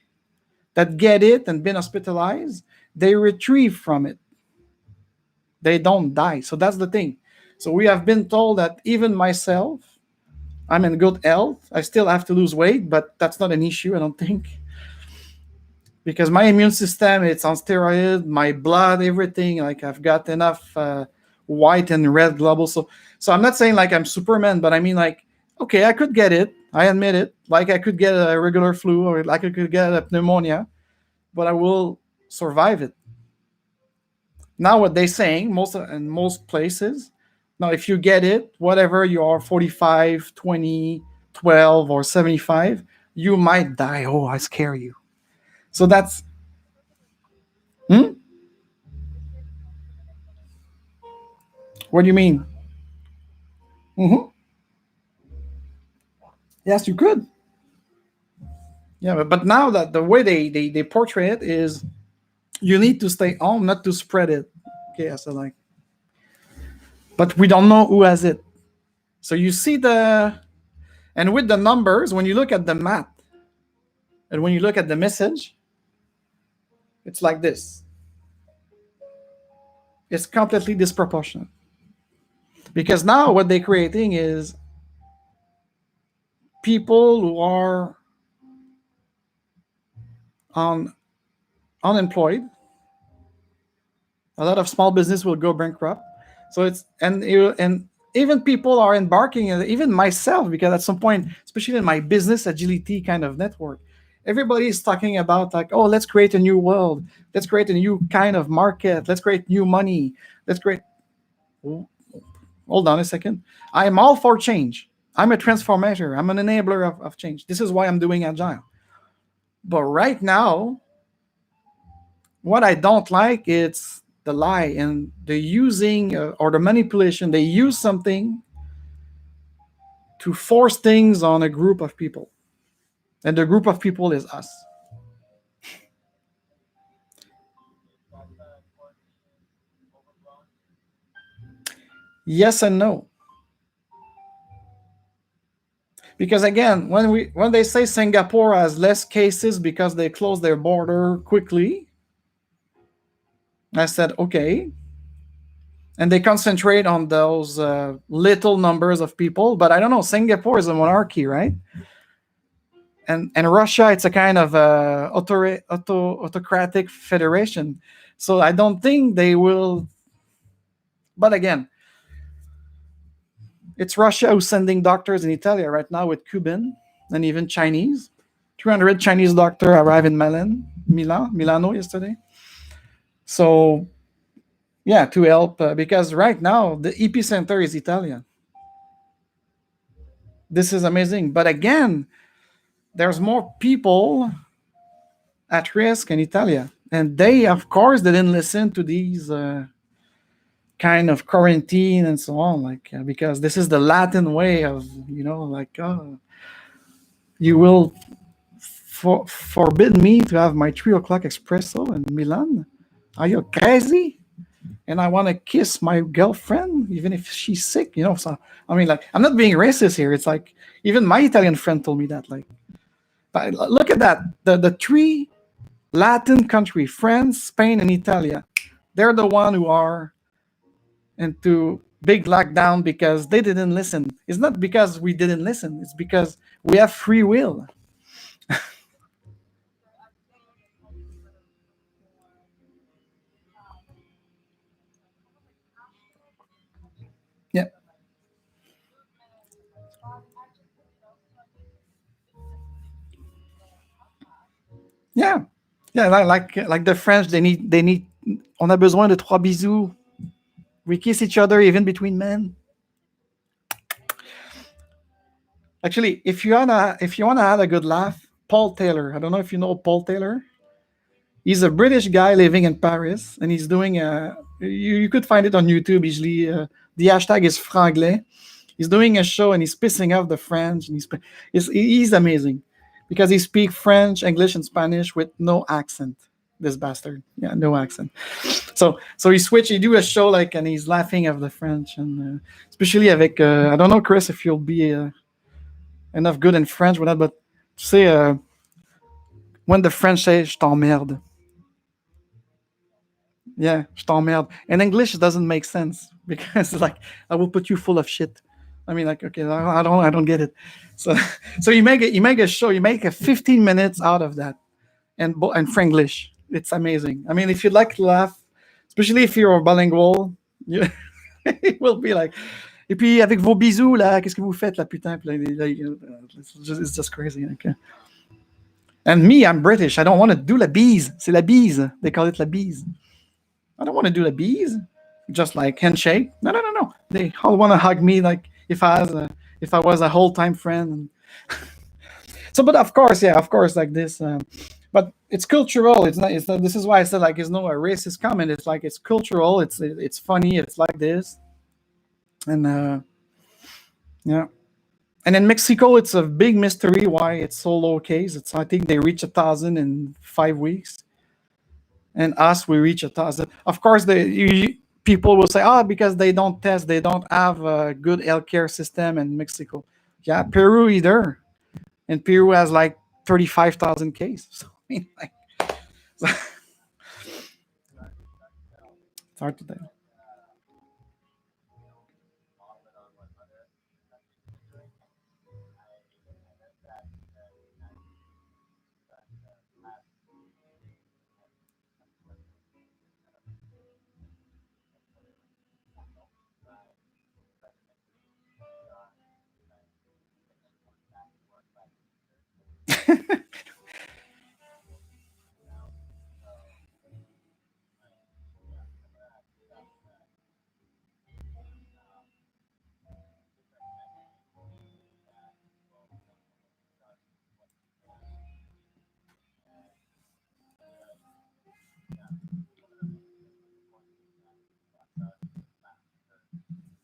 that get it and been hospitalized, they retrieve from it. They don't die. So that's the thing. So we have been told that even myself, I'm in good health. I still have to lose weight, but that's not an issue, I don't think. Because my immune system, it's on steroid, my blood, everything, like I've got enough white and red globule. So I'm not saying like I'm Superman, but I mean like, okay, I could get it. I admit it. Like I could get a regular flu or like I could get a pneumonia, but I will survive it. Now what they're saying, in most places, now if you get it, whatever you are, 45, 20, 12, or 75, you might die. Oh, I scare you. So that's... Hmm? What do you mean? Mm-hmm. Yes, you could. Yeah, but now that the way they portray it is you need to stay home, not to spread it. Okay, so like, but we don't know who has it. So you see and with the numbers, when you look at the math, and when you look at the message, it's like this. It's completely disproportionate. Because now what they're creating is people who are unemployed. A lot of small business will go bankrupt. So it's and even people are embarking, even myself, because at some point, especially in my business agility kind of network, everybody is talking about like, oh, let's create a new world, let's create a new kind of market, let's create new money, let's create. Hold on a second. I'm all for change. I'm a transformator. I'm an enabler of change. This is why I'm doing Agile. But right now, what I don't like is the lie and the using or the manipulation. They use something to force things on a group of people. And the group of people is us. Yes and no. Because again, when they say Singapore has less cases because they closed their border quickly, I said, okay. And they concentrate on those little numbers of people. But I don't know, Singapore is a monarchy, right? And Russia, it's a kind of autocratic federation. So I don't think they will. But again, it's Russia who's sending doctors in Italy right now with Cuban and even Chinese. 300 Chinese doctors arrived in Milano yesterday. So, yeah, to help because right now the epicenter is Italian. This is amazing. But again, there's more people at risk in Italy. And they, of course, they didn't listen to these kind of quarantine and so on, like because this is the Latin way of, like, you will forbid me to have my 3 o'clock espresso in Milan? Are you crazy? And I want to kiss my girlfriend, even if she's sick, So, I mean, like, I'm not being racist here. It's like, even my Italian friend told me that, like, but look at that. The three Latin country, France, Spain, and Italy, they're the one who are into big lockdown because they didn't listen. It's not because we didn't listen. It's because we have free will. Yeah, yeah, like the French, they need. On a besoin de trois bisous. We kiss each other even between men. Actually, if you wanna have a good laugh, Paul Taylor. I don't know if you know Paul Taylor. He's a British guy living in Paris, and he's doing a. You could find it on YouTube easily. The hashtag is Franglais. He's doing a show and he's pissing off the French, and he's amazing because he speaks French, English, and Spanish with no accent. This bastard, yeah, no accent. So he switch. He do a show like, and he's laughing at the French, and especially avec. I don't know, Chris, if you'll be enough good in French with that, but say when the French say "je t'emmerde," yeah, je t'emmerde. In English, it doesn't make sense because it's like I will put you full of shit. I mean, like, okay, I don't get it. So, so you make a show, you make a 15 minutes out of that, and Franglish. It's amazing. I mean, if you'd like to laugh, especially if you're bilingual, you, it will be like. Et puis avec vos bisous là, qu'est-ce que vous faites là, putain? Puis là, it's just crazy. Okay. And me, I'm British. I don't want to do la bise. C'est la bise. They call it la bise. I don't want to do the bees, just like handshake. No, no, no, no. They all want to hug me like if I was a whole time friend. So, but of course, yeah, of course, like this. But it's cultural. It's not. It's not. This is why I said like it's no a racist comment. It's like it's cultural. It's funny. It's like this, and yeah. And in Mexico, it's a big mystery why it's so low case. It's I think they reach 1,000 in 5 weeks. And us we reach 1,000. Of course, people will say, "Oh, because they don't test, they don't have a good healthcare system in Mexico." Yeah, Peru either, and Peru has like 35,000 cases. So I mean, like, it's hard to tell.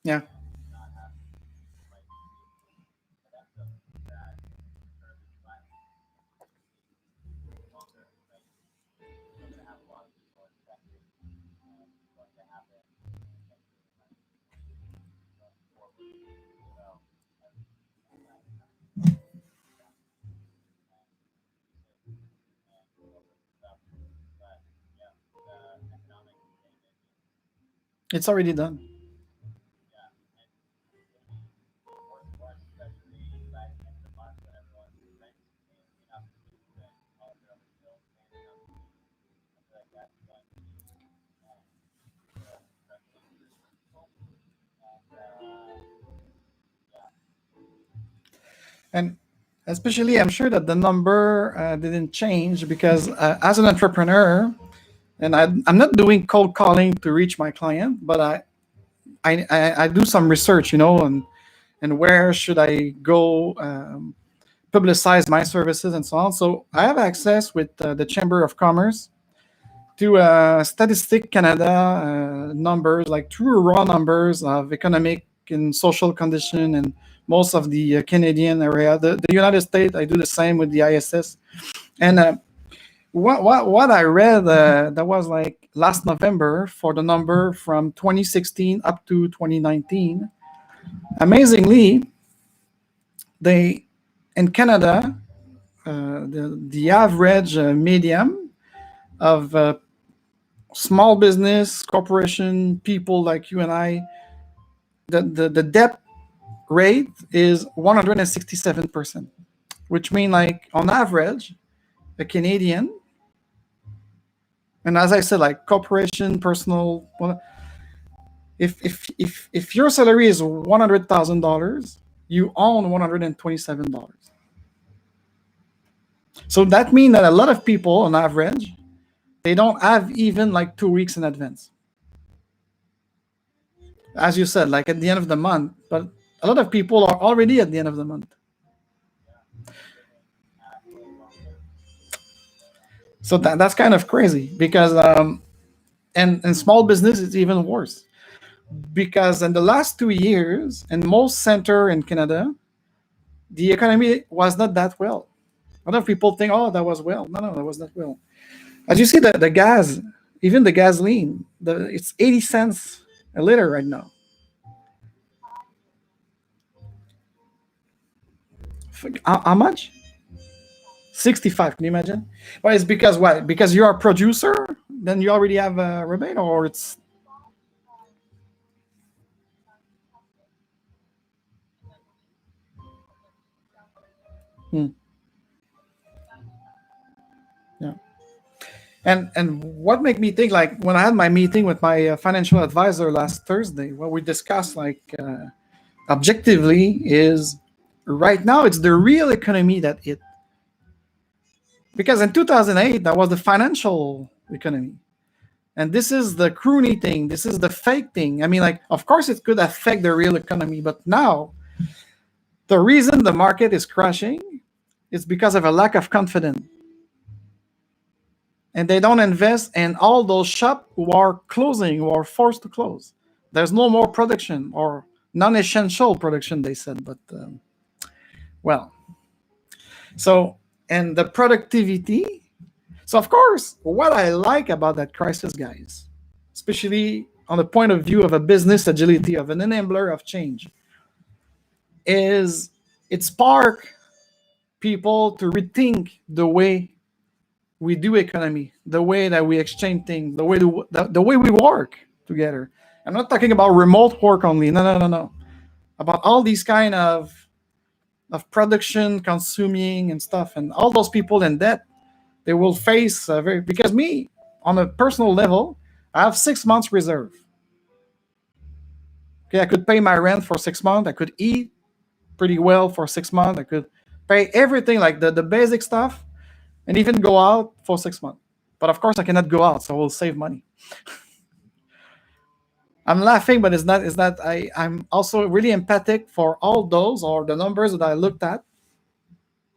Yeah, it's already done. And especially, I'm sure that the number didn't change because as an entrepreneur, and I'm not doing cold calling to reach my client, but I do some research, and where should I go publicize my services and so on. So I have access with the Chamber of Commerce to Statistic Canada numbers, like true raw numbers of economic and social condition and most of the Canadian area. The United States, I do the same with the ISS. And what I read that was like last November for the number from 2016 up to 2019. Amazingly, they in Canada, the average medium of small business, corporation, people like you and I, the debt rate is 167%, which means like on average, a Canadian, and as I said, like corporation, personal, well, if your salary is $100,000, you own $127. So that means that a lot of people, on average, they don't have even like 2 weeks in advance. As you said, like at the end of the month, but a lot of people are already at the end of the month. So that's kind of crazy because, and in small business, it's even worse because in the last 2 years, in most center in Canada, the economy was not that well. A lot of people think, oh, that was well. No, no, that was not well. As you see, the gas, even the gasoline, it's 80 cents a liter right now. How much? 65. Can you imagine? Well, it's because what? Because you're a producer, then you already have a rebate, or it's. Hmm, yeah. And what made me think, like when I had my meeting with my financial advisor last Thursday, what we discussed, like objectively, is right now it's the real economy that it, because in 2008 that was the financial economy, and this is the croony thing, this is the fake thing. I mean, like, of course it could affect the real economy, but now the reason the market is crashing is because of a lack of confidence, and they don't invest in all those shops who are closing, who are forced to close. There's no more production, or non-essential production, they said, but well, so, and the productivity. So, of course, what I like about that crisis, guys, especially on the point of view of a business agility, of an enabler of change, is it spark people to rethink the way we do economy, the way that we exchange things, the way we work together. I'm not talking about remote work only. No, no, no, no. About all these kind of production, consuming, and stuff, and all those people in debt, they will face very, because me, on a personal level, I have 6 months reserve. Okay, I could pay my rent for 6 months. I could eat pretty well for 6 months. I could pay everything, like the basic stuff, and even go out for 6 months. But of course, I cannot go out, so I will save money. I'm laughing, but it's not. It's not. I'm also really empathic for all those, or the numbers that I looked at,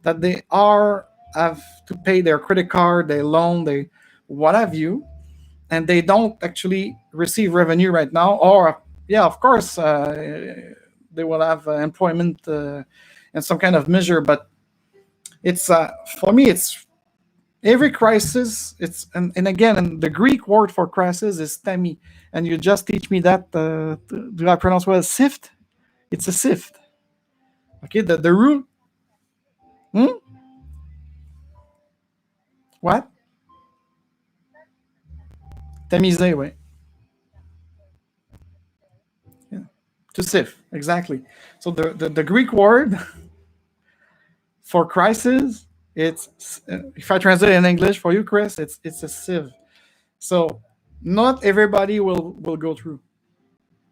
that they are have to pay their credit card, their loan, they what have you, and they don't actually receive revenue right now. Or yeah, of course, they will have employment and some kind of measure, but it's for me, it's every crisis. It's and again, the Greek word for crisis is tami, and you just teach me that. Do I pronounce well? Sift. It's a sift. Okay, the root. Hmm? What? Tamiser, ouais. Yeah. To sift, exactly. So the Greek word for crisis, it's if I translate in English for you, Chris, it's a sieve. So not everybody will go through,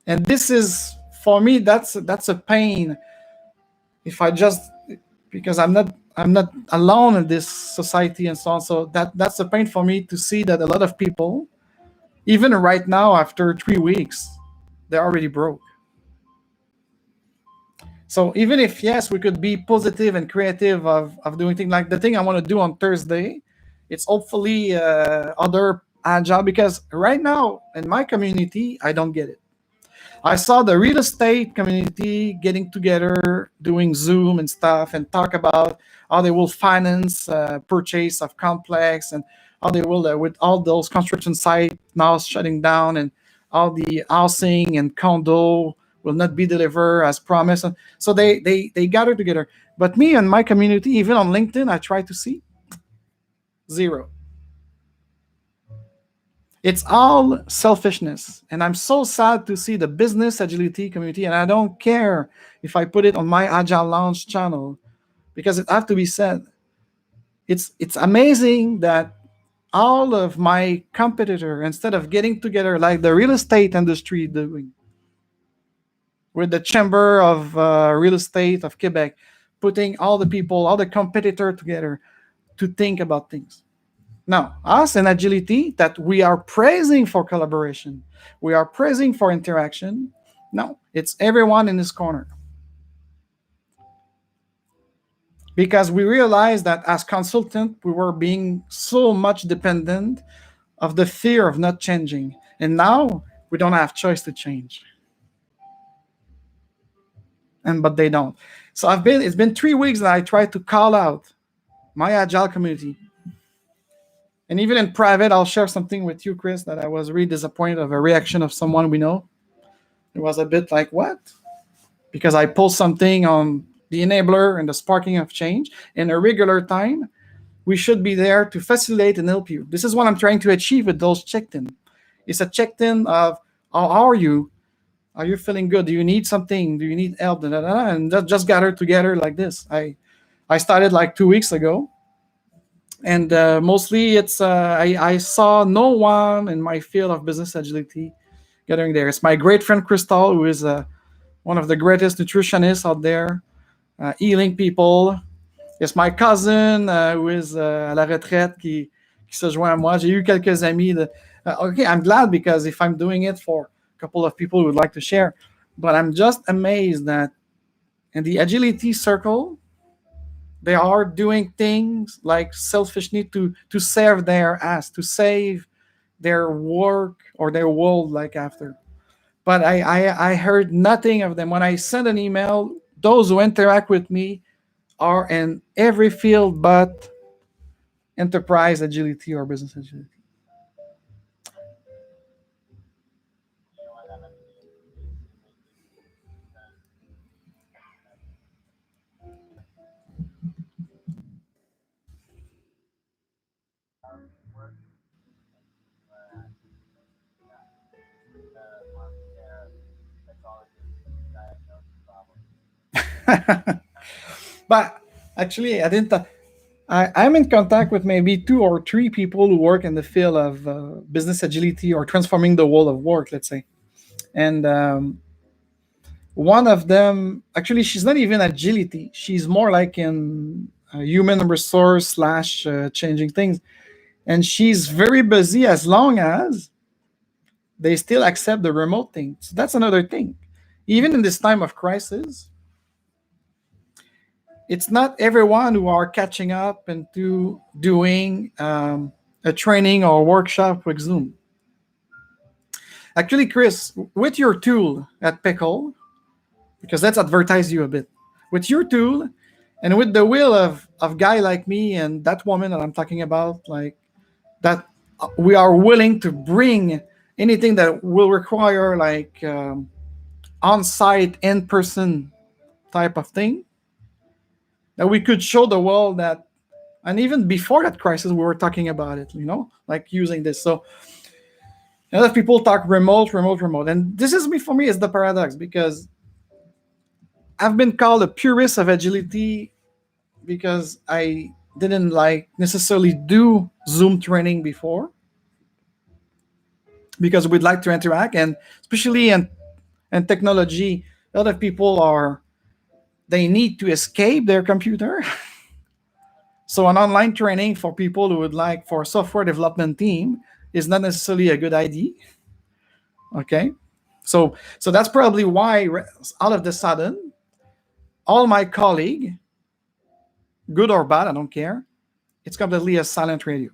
and this is for me. That's a pain. If I just, because I'm not alone in this society and so on. So that's a pain for me to see that a lot of people, even right now after 3 weeks, they're already broke. So even if yes, we could be positive and creative of doing things like the thing I want to do on Thursday, it's hopefully other agile, because right now in my community I don't get it. I saw the real estate community getting together, doing Zoom and stuff, and talk about how they will finance purchase of complex, and how they will with all those construction sites now shutting down, and all the housing and condo will not be delivered as promised. And so they gather together. But me and my community, even on LinkedIn, I try to see zero. It's all selfishness. And I'm so sad to see the business agility community. And I don't care if I put it on my Agile Lounge channel, because it has to be said. It's amazing that all of my competitor, instead of getting together like the real estate industry doing, with the Chamber of Real Estate of Quebec, putting all the people, all the competitor together, to think about things. Now, us in agility, that we are praising for collaboration, we are praising for interaction. No, it's everyone in this corner. Because we realized that as consultant, we were being so much dependent of the fear of not changing. And now we don't have choice to change. But they don't. So it's been 3 weeks that I tried to call out my agile community. And even in private, I'll share something with you, Chris, that I was really disappointed of a reaction of someone we know. It was a bit like, what? Because I post something on the enabler and the sparking of change in a regular time. We should be there to facilitate and help you. This is what I'm trying to achieve with those checked-in. It's a checked-in of how are you? Are you feeling good? Do you need something? Do you need help? And just gather together like this. I started like 2 weeks ago. And mostly it's I saw no one in my field of business agility gathering there. It's my great friend Crystal, who is one of the greatest nutritionists out there, healing people. It's my cousin who is à la retraite qui se joint à moi. J'ai eu quelques amis. Okay, I'm glad because if I'm doing it for a couple of people who would like to share, but I'm just amazed that in the agility circle, they are doing things like selfishly to save their ass, to save their work or their world like after. But I heard nothing of them. When I send an email, those who interact with me are in every field but enterprise agility or business agility. But actually, I didn't. I'm in contact with maybe 2 or 3 people who work in the field of business agility or transforming the world of work, let's say. And one of them, actually, she's not even agility. She's more like in human resource slash changing things. And she's very busy as long as they still accept the remote thing. So that's another thing. Even in this time of crisis, it's not everyone who are catching up into doing a training or workshop with Zoom. Actually, Chris, with your tool at Pickle, because let's advertise you a bit, with your tool and with the will of guy like me and that woman that I'm talking about, like that we are willing to bring anything that will require like on-site, in-person type of thing, that we could show the world that, and even before that crisis, we were talking about it, like using this. So a lot of people talk remote. And this is for me, is the paradox, because I've been called a purist of agility because I didn't like necessarily do Zoom training before, because we'd like to interact, and especially in technology, a lot of people they need to escape their computer. So an online training for people who would like for a software development team is not necessarily a good idea. Okay, so that's probably why all of the sudden, all my colleagues, good or bad, I don't care, it's completely a silent radio.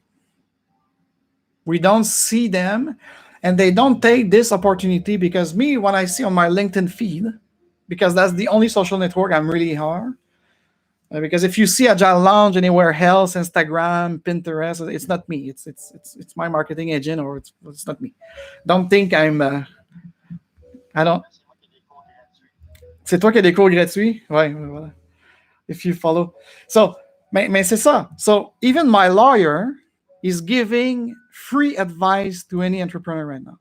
We don't see them, and they don't take this opportunity, because me, when I see on my LinkedIn feed, because that's the only social network I'm really hard. Because if you see Agile Lounge anywhere else, Instagram, Pinterest, it's not me. It's my marketing agent, or it's not me. Don't think I don't. C'est toi qui as des cours gratuits? Ouais, voilà. If you follow. So, mais c'est ça. So, even my lawyer is giving free advice to any entrepreneur right now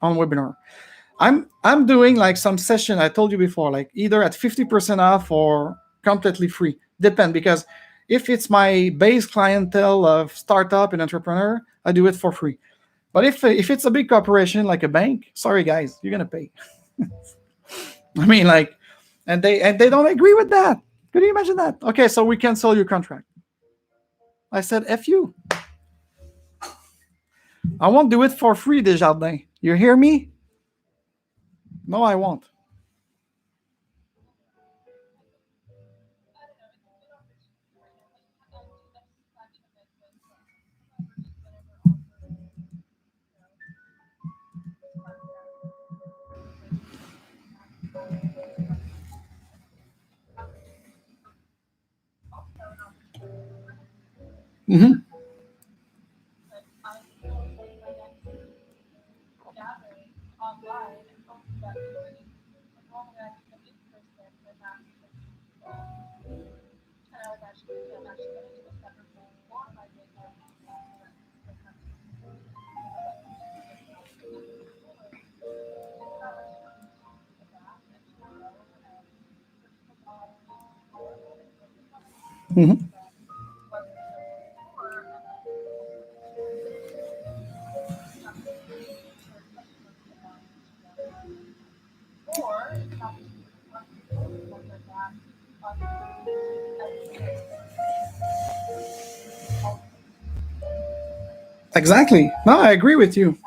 on webinar. I'm doing like some session, I told you before, like either at 50% off or completely free. Depend, because if it's my base clientele of startup and entrepreneur, I do it for free. But if it's a big corporation like a bank, sorry guys, you're gonna pay. I mean, like, and they don't agree with that. Could you imagine that? Okay, so we cancel your contract. I said, F you. I won't do it for free, Desjardins. You hear me? No, I won't. Mm-hmm. Mm-hmm. Exactly. No, I agree with you.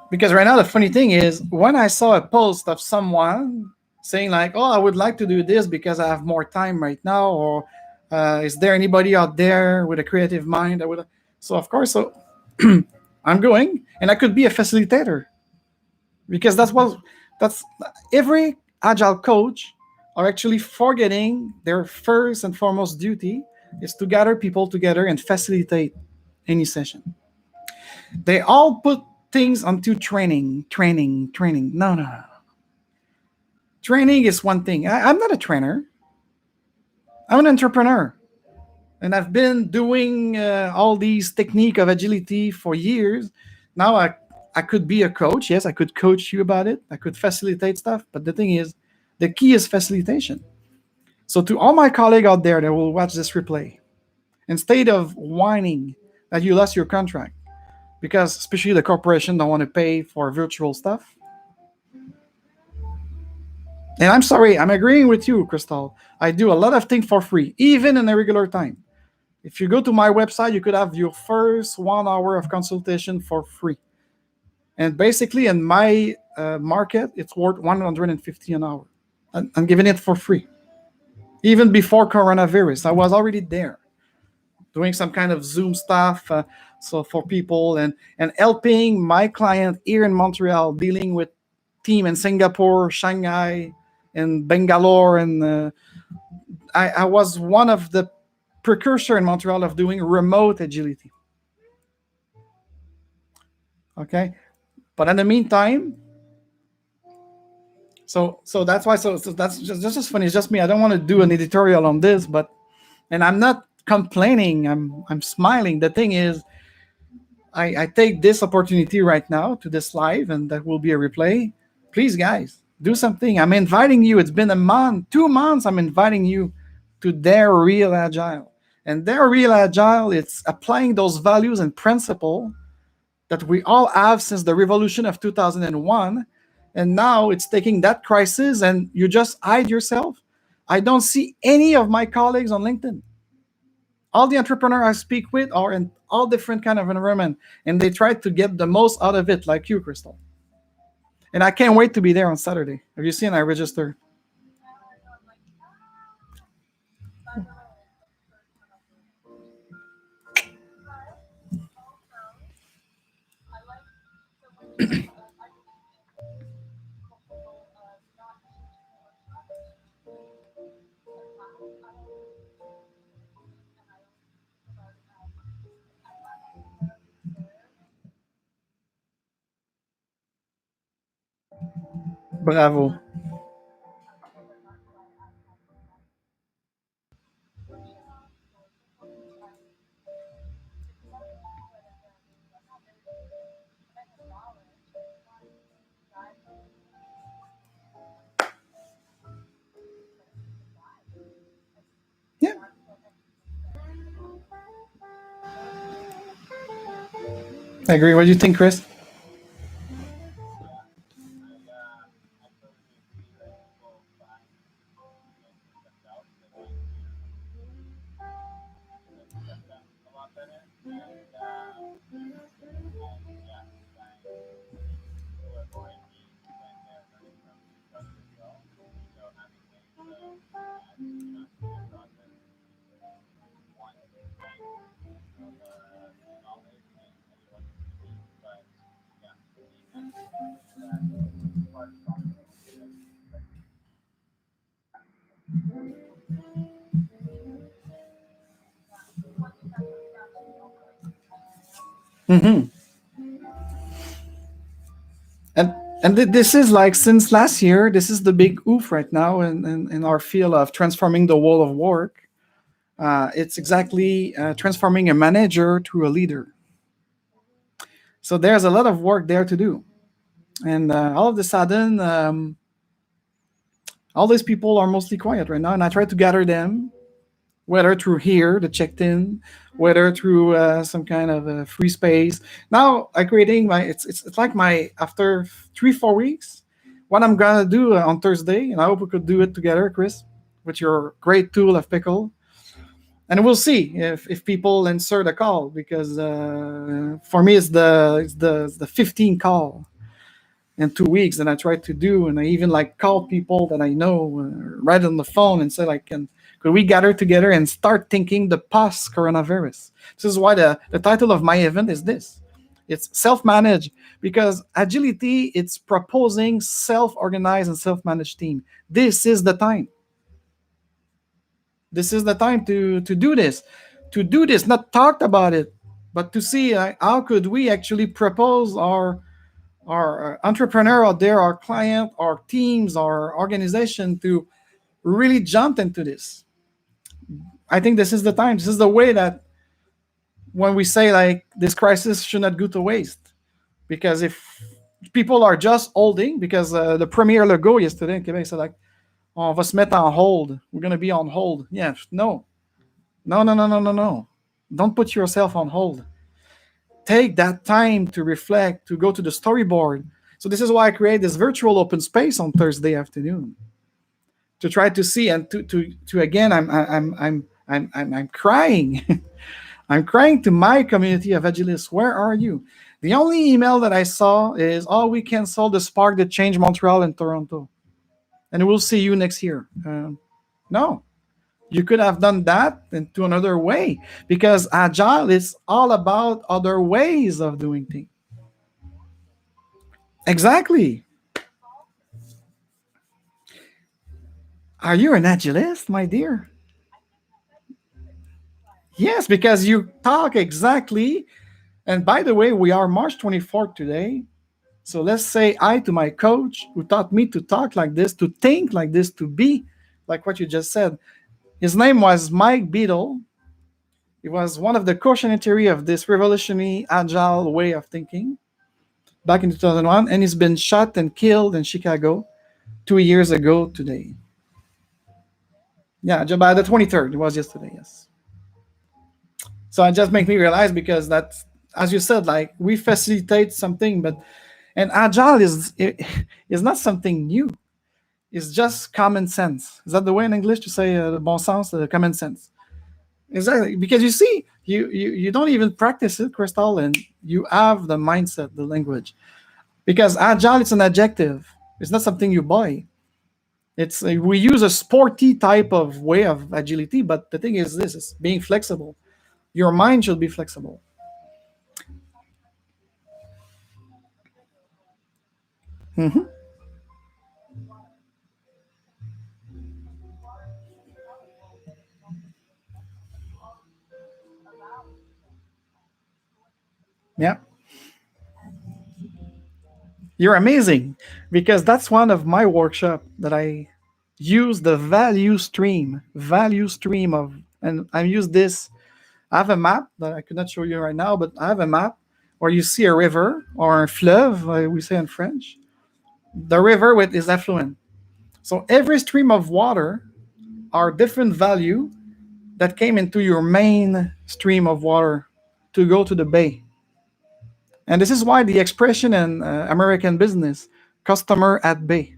Because right now the funny thing is when I saw a post of someone saying like, "Oh, I would like to do this because I have more time right now," or "Is there anybody out there with a creative mind?" I would. So of course, so I'm going, and I could be a facilitator because that's every agile coach are actually forgetting their first and foremost duty is to gather people together and facilitate any session. They all put things onto training, training, training. No, no, no. Training is one thing. I'm not a trainer. I'm an entrepreneur, and I've been doing all these technique of agility for years. Now I could be a coach. Yes, I could coach you about it. I could facilitate stuff. But the thing is, the key is facilitation. So to all my colleagues out there that will watch this replay, instead of whining that you lost your contract, because especially the corporation don't want to pay for virtual stuff. And I'm sorry, I'm agreeing with you, Crystal. I do a lot of things for free, even in a regular time. If you go to my website, you could have your first 1 hour of consultation for free. And basically, in my market, it's worth 150 an hour. I'm giving it for free. Even before coronavirus, I was already there doing some kind of Zoom stuff. So for people and helping my client here in Montreal dealing with team in Singapore, Shanghai, and Bangalore, and I was one of the precursor in Montreal of doing remote agility. Okay, but in the meantime, so that's why so that's just funny. It's just me. I don't want to do an editorial on this, but and I'm not complaining. I'm smiling. The thing is, I take this opportunity right now to this live, and that will be a replay. Please, guys, do something. I'm inviting you. It's been a month, 2 months. I'm inviting you to their real agile, and their real agile. It's applying those values and principle that we all have since the revolution of 2001, and now it's taking that crisis, and you just hide yourself. I don't see any of my colleagues on LinkedIn. All the entrepreneurs I speak with are in all different kind of environment, and they try to get the most out of it, like you, Crystal. And I can't wait to be there on Saturday. Have you seen? I registered. Bravo. Yeah. I agree. What do you think, Chris? Mm-hmm. And this is like since last year, this is the big oof right now in our field of transforming the world of work. It's exactly transforming a manager to a leader. So there's a lot of work there to do. And all of a sudden, all these people are mostly quiet right now. And I try to gather them, whether through here, the checked in, whether through some kind of free space. Now I creating my it's like my after 3 4 weeks, what I'm gonna do on Thursday, and I hope we could do it together, Chris, with your great tool of pickle, and we'll see if people answer the call because for me it's the 15 call in 2 weeks, and I try to do, and I even like call people that I know right on the phone and say like, could we gather together and start thinking the post coronavirus? This is why the title of my event is this. It's self-managed because agility, it's proposing self-organized and self-managed team. This is the time. This is the time to do this. To do this, not talk about it, but to see how could we actually propose our entrepreneur out there, our client, our teams, our organization to really jump into this. I think this is the time. This is the way that when we say like this crisis should not go to waste, because if people are just holding, because the Premier Legault yesterday in Quebec said like, on va se mettre en hold. We're gonna be on hold. Yeah, no, no, no, no, no, no, no. Don't put yourself on hold. Take that time to reflect, to go to the storyboard. So this is why I create this virtual open space on Thursday afternoon to try to see and to again. I'm crying. I'm crying to my community of Agilis. Where are you? The only email that I saw is, "Oh, we canceled the Spark that changed Montreal and Toronto, and we'll see you next year." No, you could have done that into another way because Agile is all about other ways of doing things. Exactly. Are you an Agilist, my dear? Yes, because you talk exactly. And by the way, we are March 24th today. So let's say hi to my coach who taught me to talk like this, to think like this, to be like what you just said. His name was Mike Beadle. He was one of the co-signatory of this revolutionary agile way of thinking back in 2001, and he's been shot and killed in Chicago 2 years ago today. Yeah, by the 23rd. It was yesterday, yes. So it just makes me realize because that's, as you said, like we facilitate something, but and agile is not something new. It's just common sense. Is that the way in English to say bon sens, common sense? Exactly, because you see, you don't even practice it, Crystal, and you have the mindset, the language. Because agile, it's an adjective. It's not something you buy. It's we use a sporty type of way of agility, but the thing is, this is being flexible. Your mind should be flexible. Mm-hmm. Yeah. You're amazing because that's one of my workshop that I use the value stream of, and I use this. I have a map that I could not show you right now, but I have a map where you see a river or a fleuve, we say in French. The river with is affluent. So every stream of water are different value that came into your main stream of water to go to the bay. And this is why the expression in American business, customer at bay,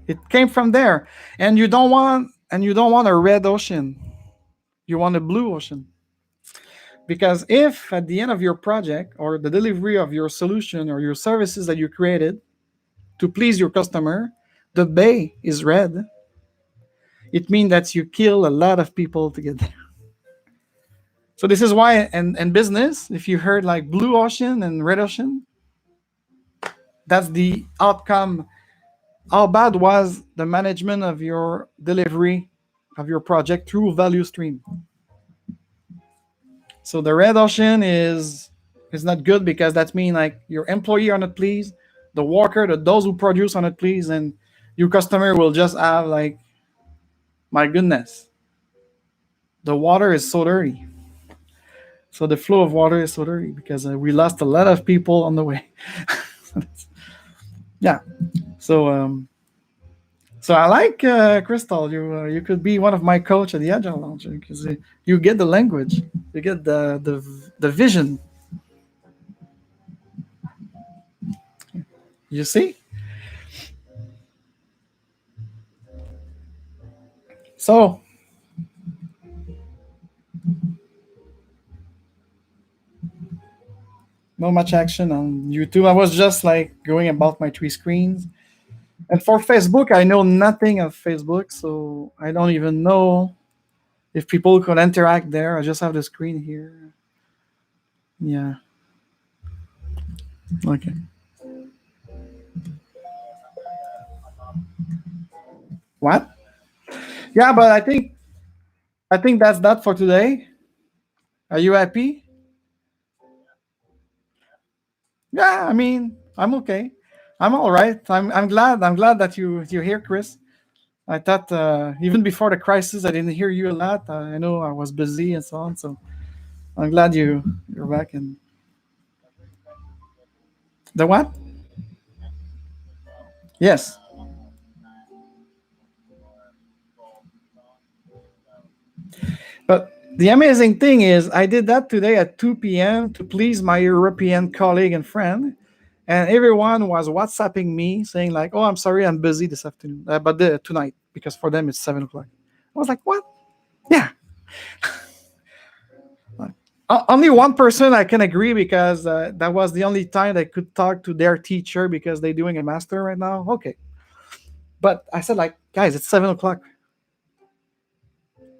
it came from there. And you don't want a red ocean. You want a blue ocean. Because if at the end of your project or the delivery of your solution or your services that you created to please your customer, the bay is red, it means that you kill a lot of people to get there. So this is why in business, if you heard like blue ocean and red ocean, that's the outcome. How bad was the management of your delivery of your project through value stream? So the red ocean is not good because that means like your employee are not pleased, the worker, those who produce are not pleased, and your customer will just have like, my goodness, the water is so dirty. So the flow of water is so dirty because we lost a lot of people on the way. Yeah. So I like Crystal. You could be one of my coach at the Agile Lounge because you get the language, you get the vision. You see. So not much action on YouTube. I was just like going about my 3 screens. And for Facebook, I know nothing of Facebook, so I don't even know if people could interact there. I just have the screen here. Yeah. Okay. What? Yeah, but I think that's that for today. Are you happy? Yeah, I mean, I'm okay. I'm all right. I'm glad. I'm glad that you're here, Chris. I thought even before the crisis, I didn't hear you a lot. I know I was busy and so on. So I'm glad you're back. And the what? Yes. But the amazing thing is, I did that today at 2 p.m. to please my European colleague and friend, and everyone was WhatsApping me saying like, "Oh, I'm sorry, I'm busy this afternoon, but tonight because for them it's 7 o'clock." I was like, "What? Yeah." Only one person I can agree because that was the only time they could talk to their teacher because they're doing a master right now. Okay, but I said like, guys, it's 7 o'clock.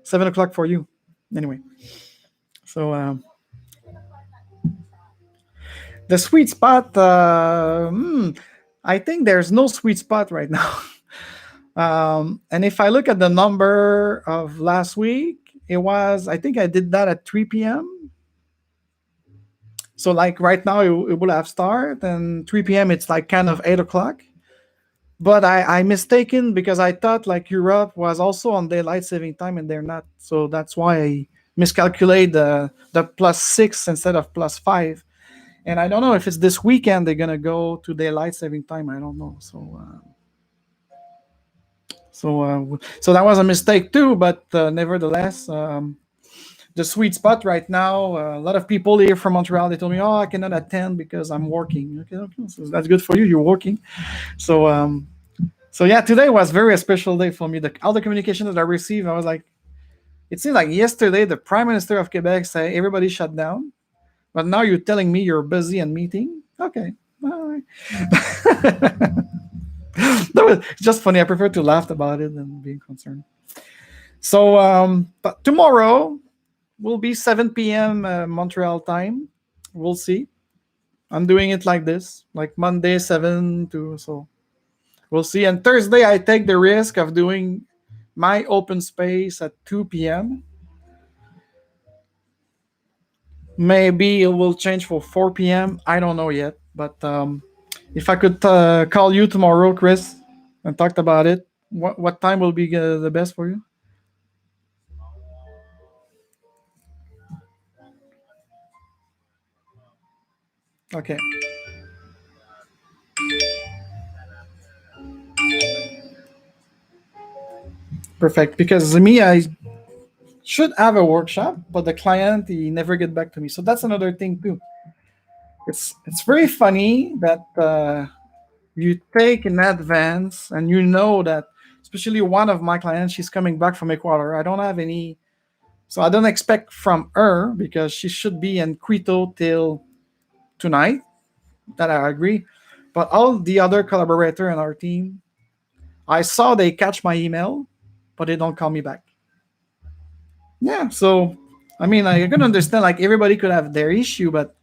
7 o'clock for you, anyway. So the sweet spot. I think there's no sweet spot right now. And if I look at the number of last week, it was, I think I did that at 3 p.m. So like right now it will have start and 3 p.m. it's like kind of 8 o'clock. But I mistaken because I thought like Europe was also on daylight saving time and they're not. So that's why I miscalculate the +6 instead of +5. And I don't know if it's this weekend they're gonna go to daylight saving time. I don't know. So that was a mistake too. But nevertheless, the sweet spot right now. A lot of people here from Montreal. They told me, "Oh, I cannot attend because I'm working." Okay, so that's good for you. You're working. So yeah, today was very a special day for me. All the communication that I received, I was like, it seems like yesterday the Prime Minister of Quebec said everybody shut down. But now you're telling me you're busy and meeting? Okay. All right. That was just funny. I prefer to laugh about it than being concerned. So but tomorrow will be 7 p.m. Montreal time. We'll see. I'm doing it like this, like Monday 7 to so we'll see. And Thursday I take the risk of doing my open space at 2 p.m. Maybe it will change for 4 p.m. I don't know yet. But if I could call you tomorrow, Chris, and talked about it, what time will be the best for you? Okay, perfect. Because me, I should have a workshop, but the client he never get back to me. So that's another thing too. It's very funny that you take in advance and you know that, especially one of my clients, she's coming back from Ecuador. I don't have any, so I don't expect from her because she should be in Quito till tonight. That I agree. But all the other collaborator in our team, I saw they catch my email, but they don't call me back. Yeah, so I mean, I can understand like everybody could have their issue, but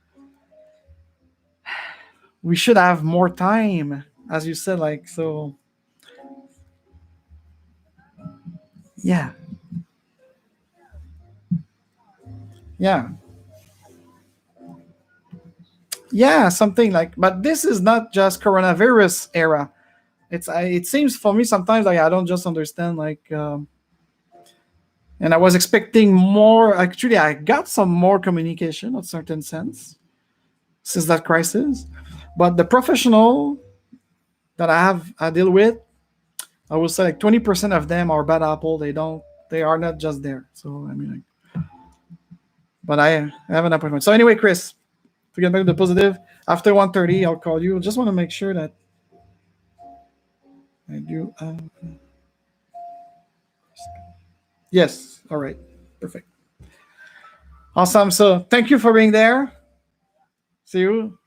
we should have more time, as you said. Like so, yeah, yeah, yeah, something like. But this is not just coronavirus era. It seems for me sometimes like I don't just understand like. And I was expecting more. Actually, I got some more communication in a certain sense since that crisis. But the professional that I deal with, I would say like 20% of them are bad apple. They are not just there. So I mean, but I have an appointment. So anyway, Chris, to get back to the positive, after 1:30, I'll call you. Just want to make sure that I do. Yes. All right. Perfect. Awesome. So thank you for being there. See you.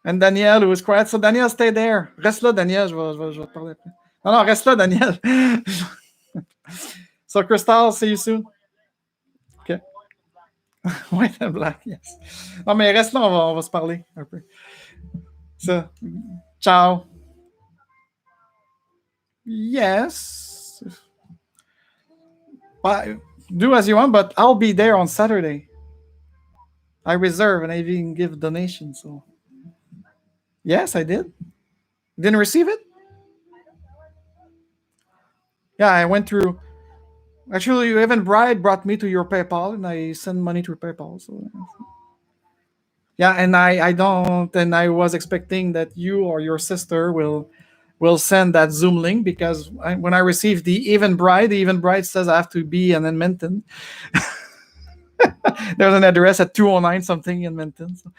And Daniel, who was quiet. So Daniel, stay there. Reste là, Daniel. Je vais te parler après. Non, non, reste là, Daniel. So Crystal, see you soon. OK. White and black, yes. Non, mais reste là, on va se parler un peu. So, ciao. Yes. Well, do as you want, but I'll be there on Saturday. I reserve and I even give donations. So, yes, I did. Didn't receive it? Yeah, I went through. Actually, even Bride brought me to your PayPal, and I send money through PayPal. So, yeah, and I don't, and I was expecting that you or your sister will send that Zoom link because when I received the Even Bride says I have to be in Edmonton. There's an address at 209 something in Edmonton. So.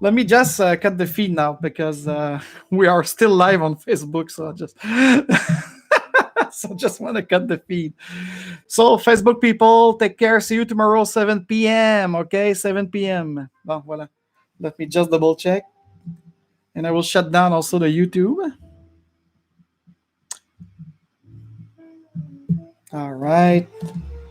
Let me just cut the feed now because we are still live on Facebook. So I just so just want to cut the feed. So Facebook people, take care. See you tomorrow 7 p.m. Okay, 7 p.m. Bon, voilà. Let me just double check. And I will shut down also the YouTube. All right.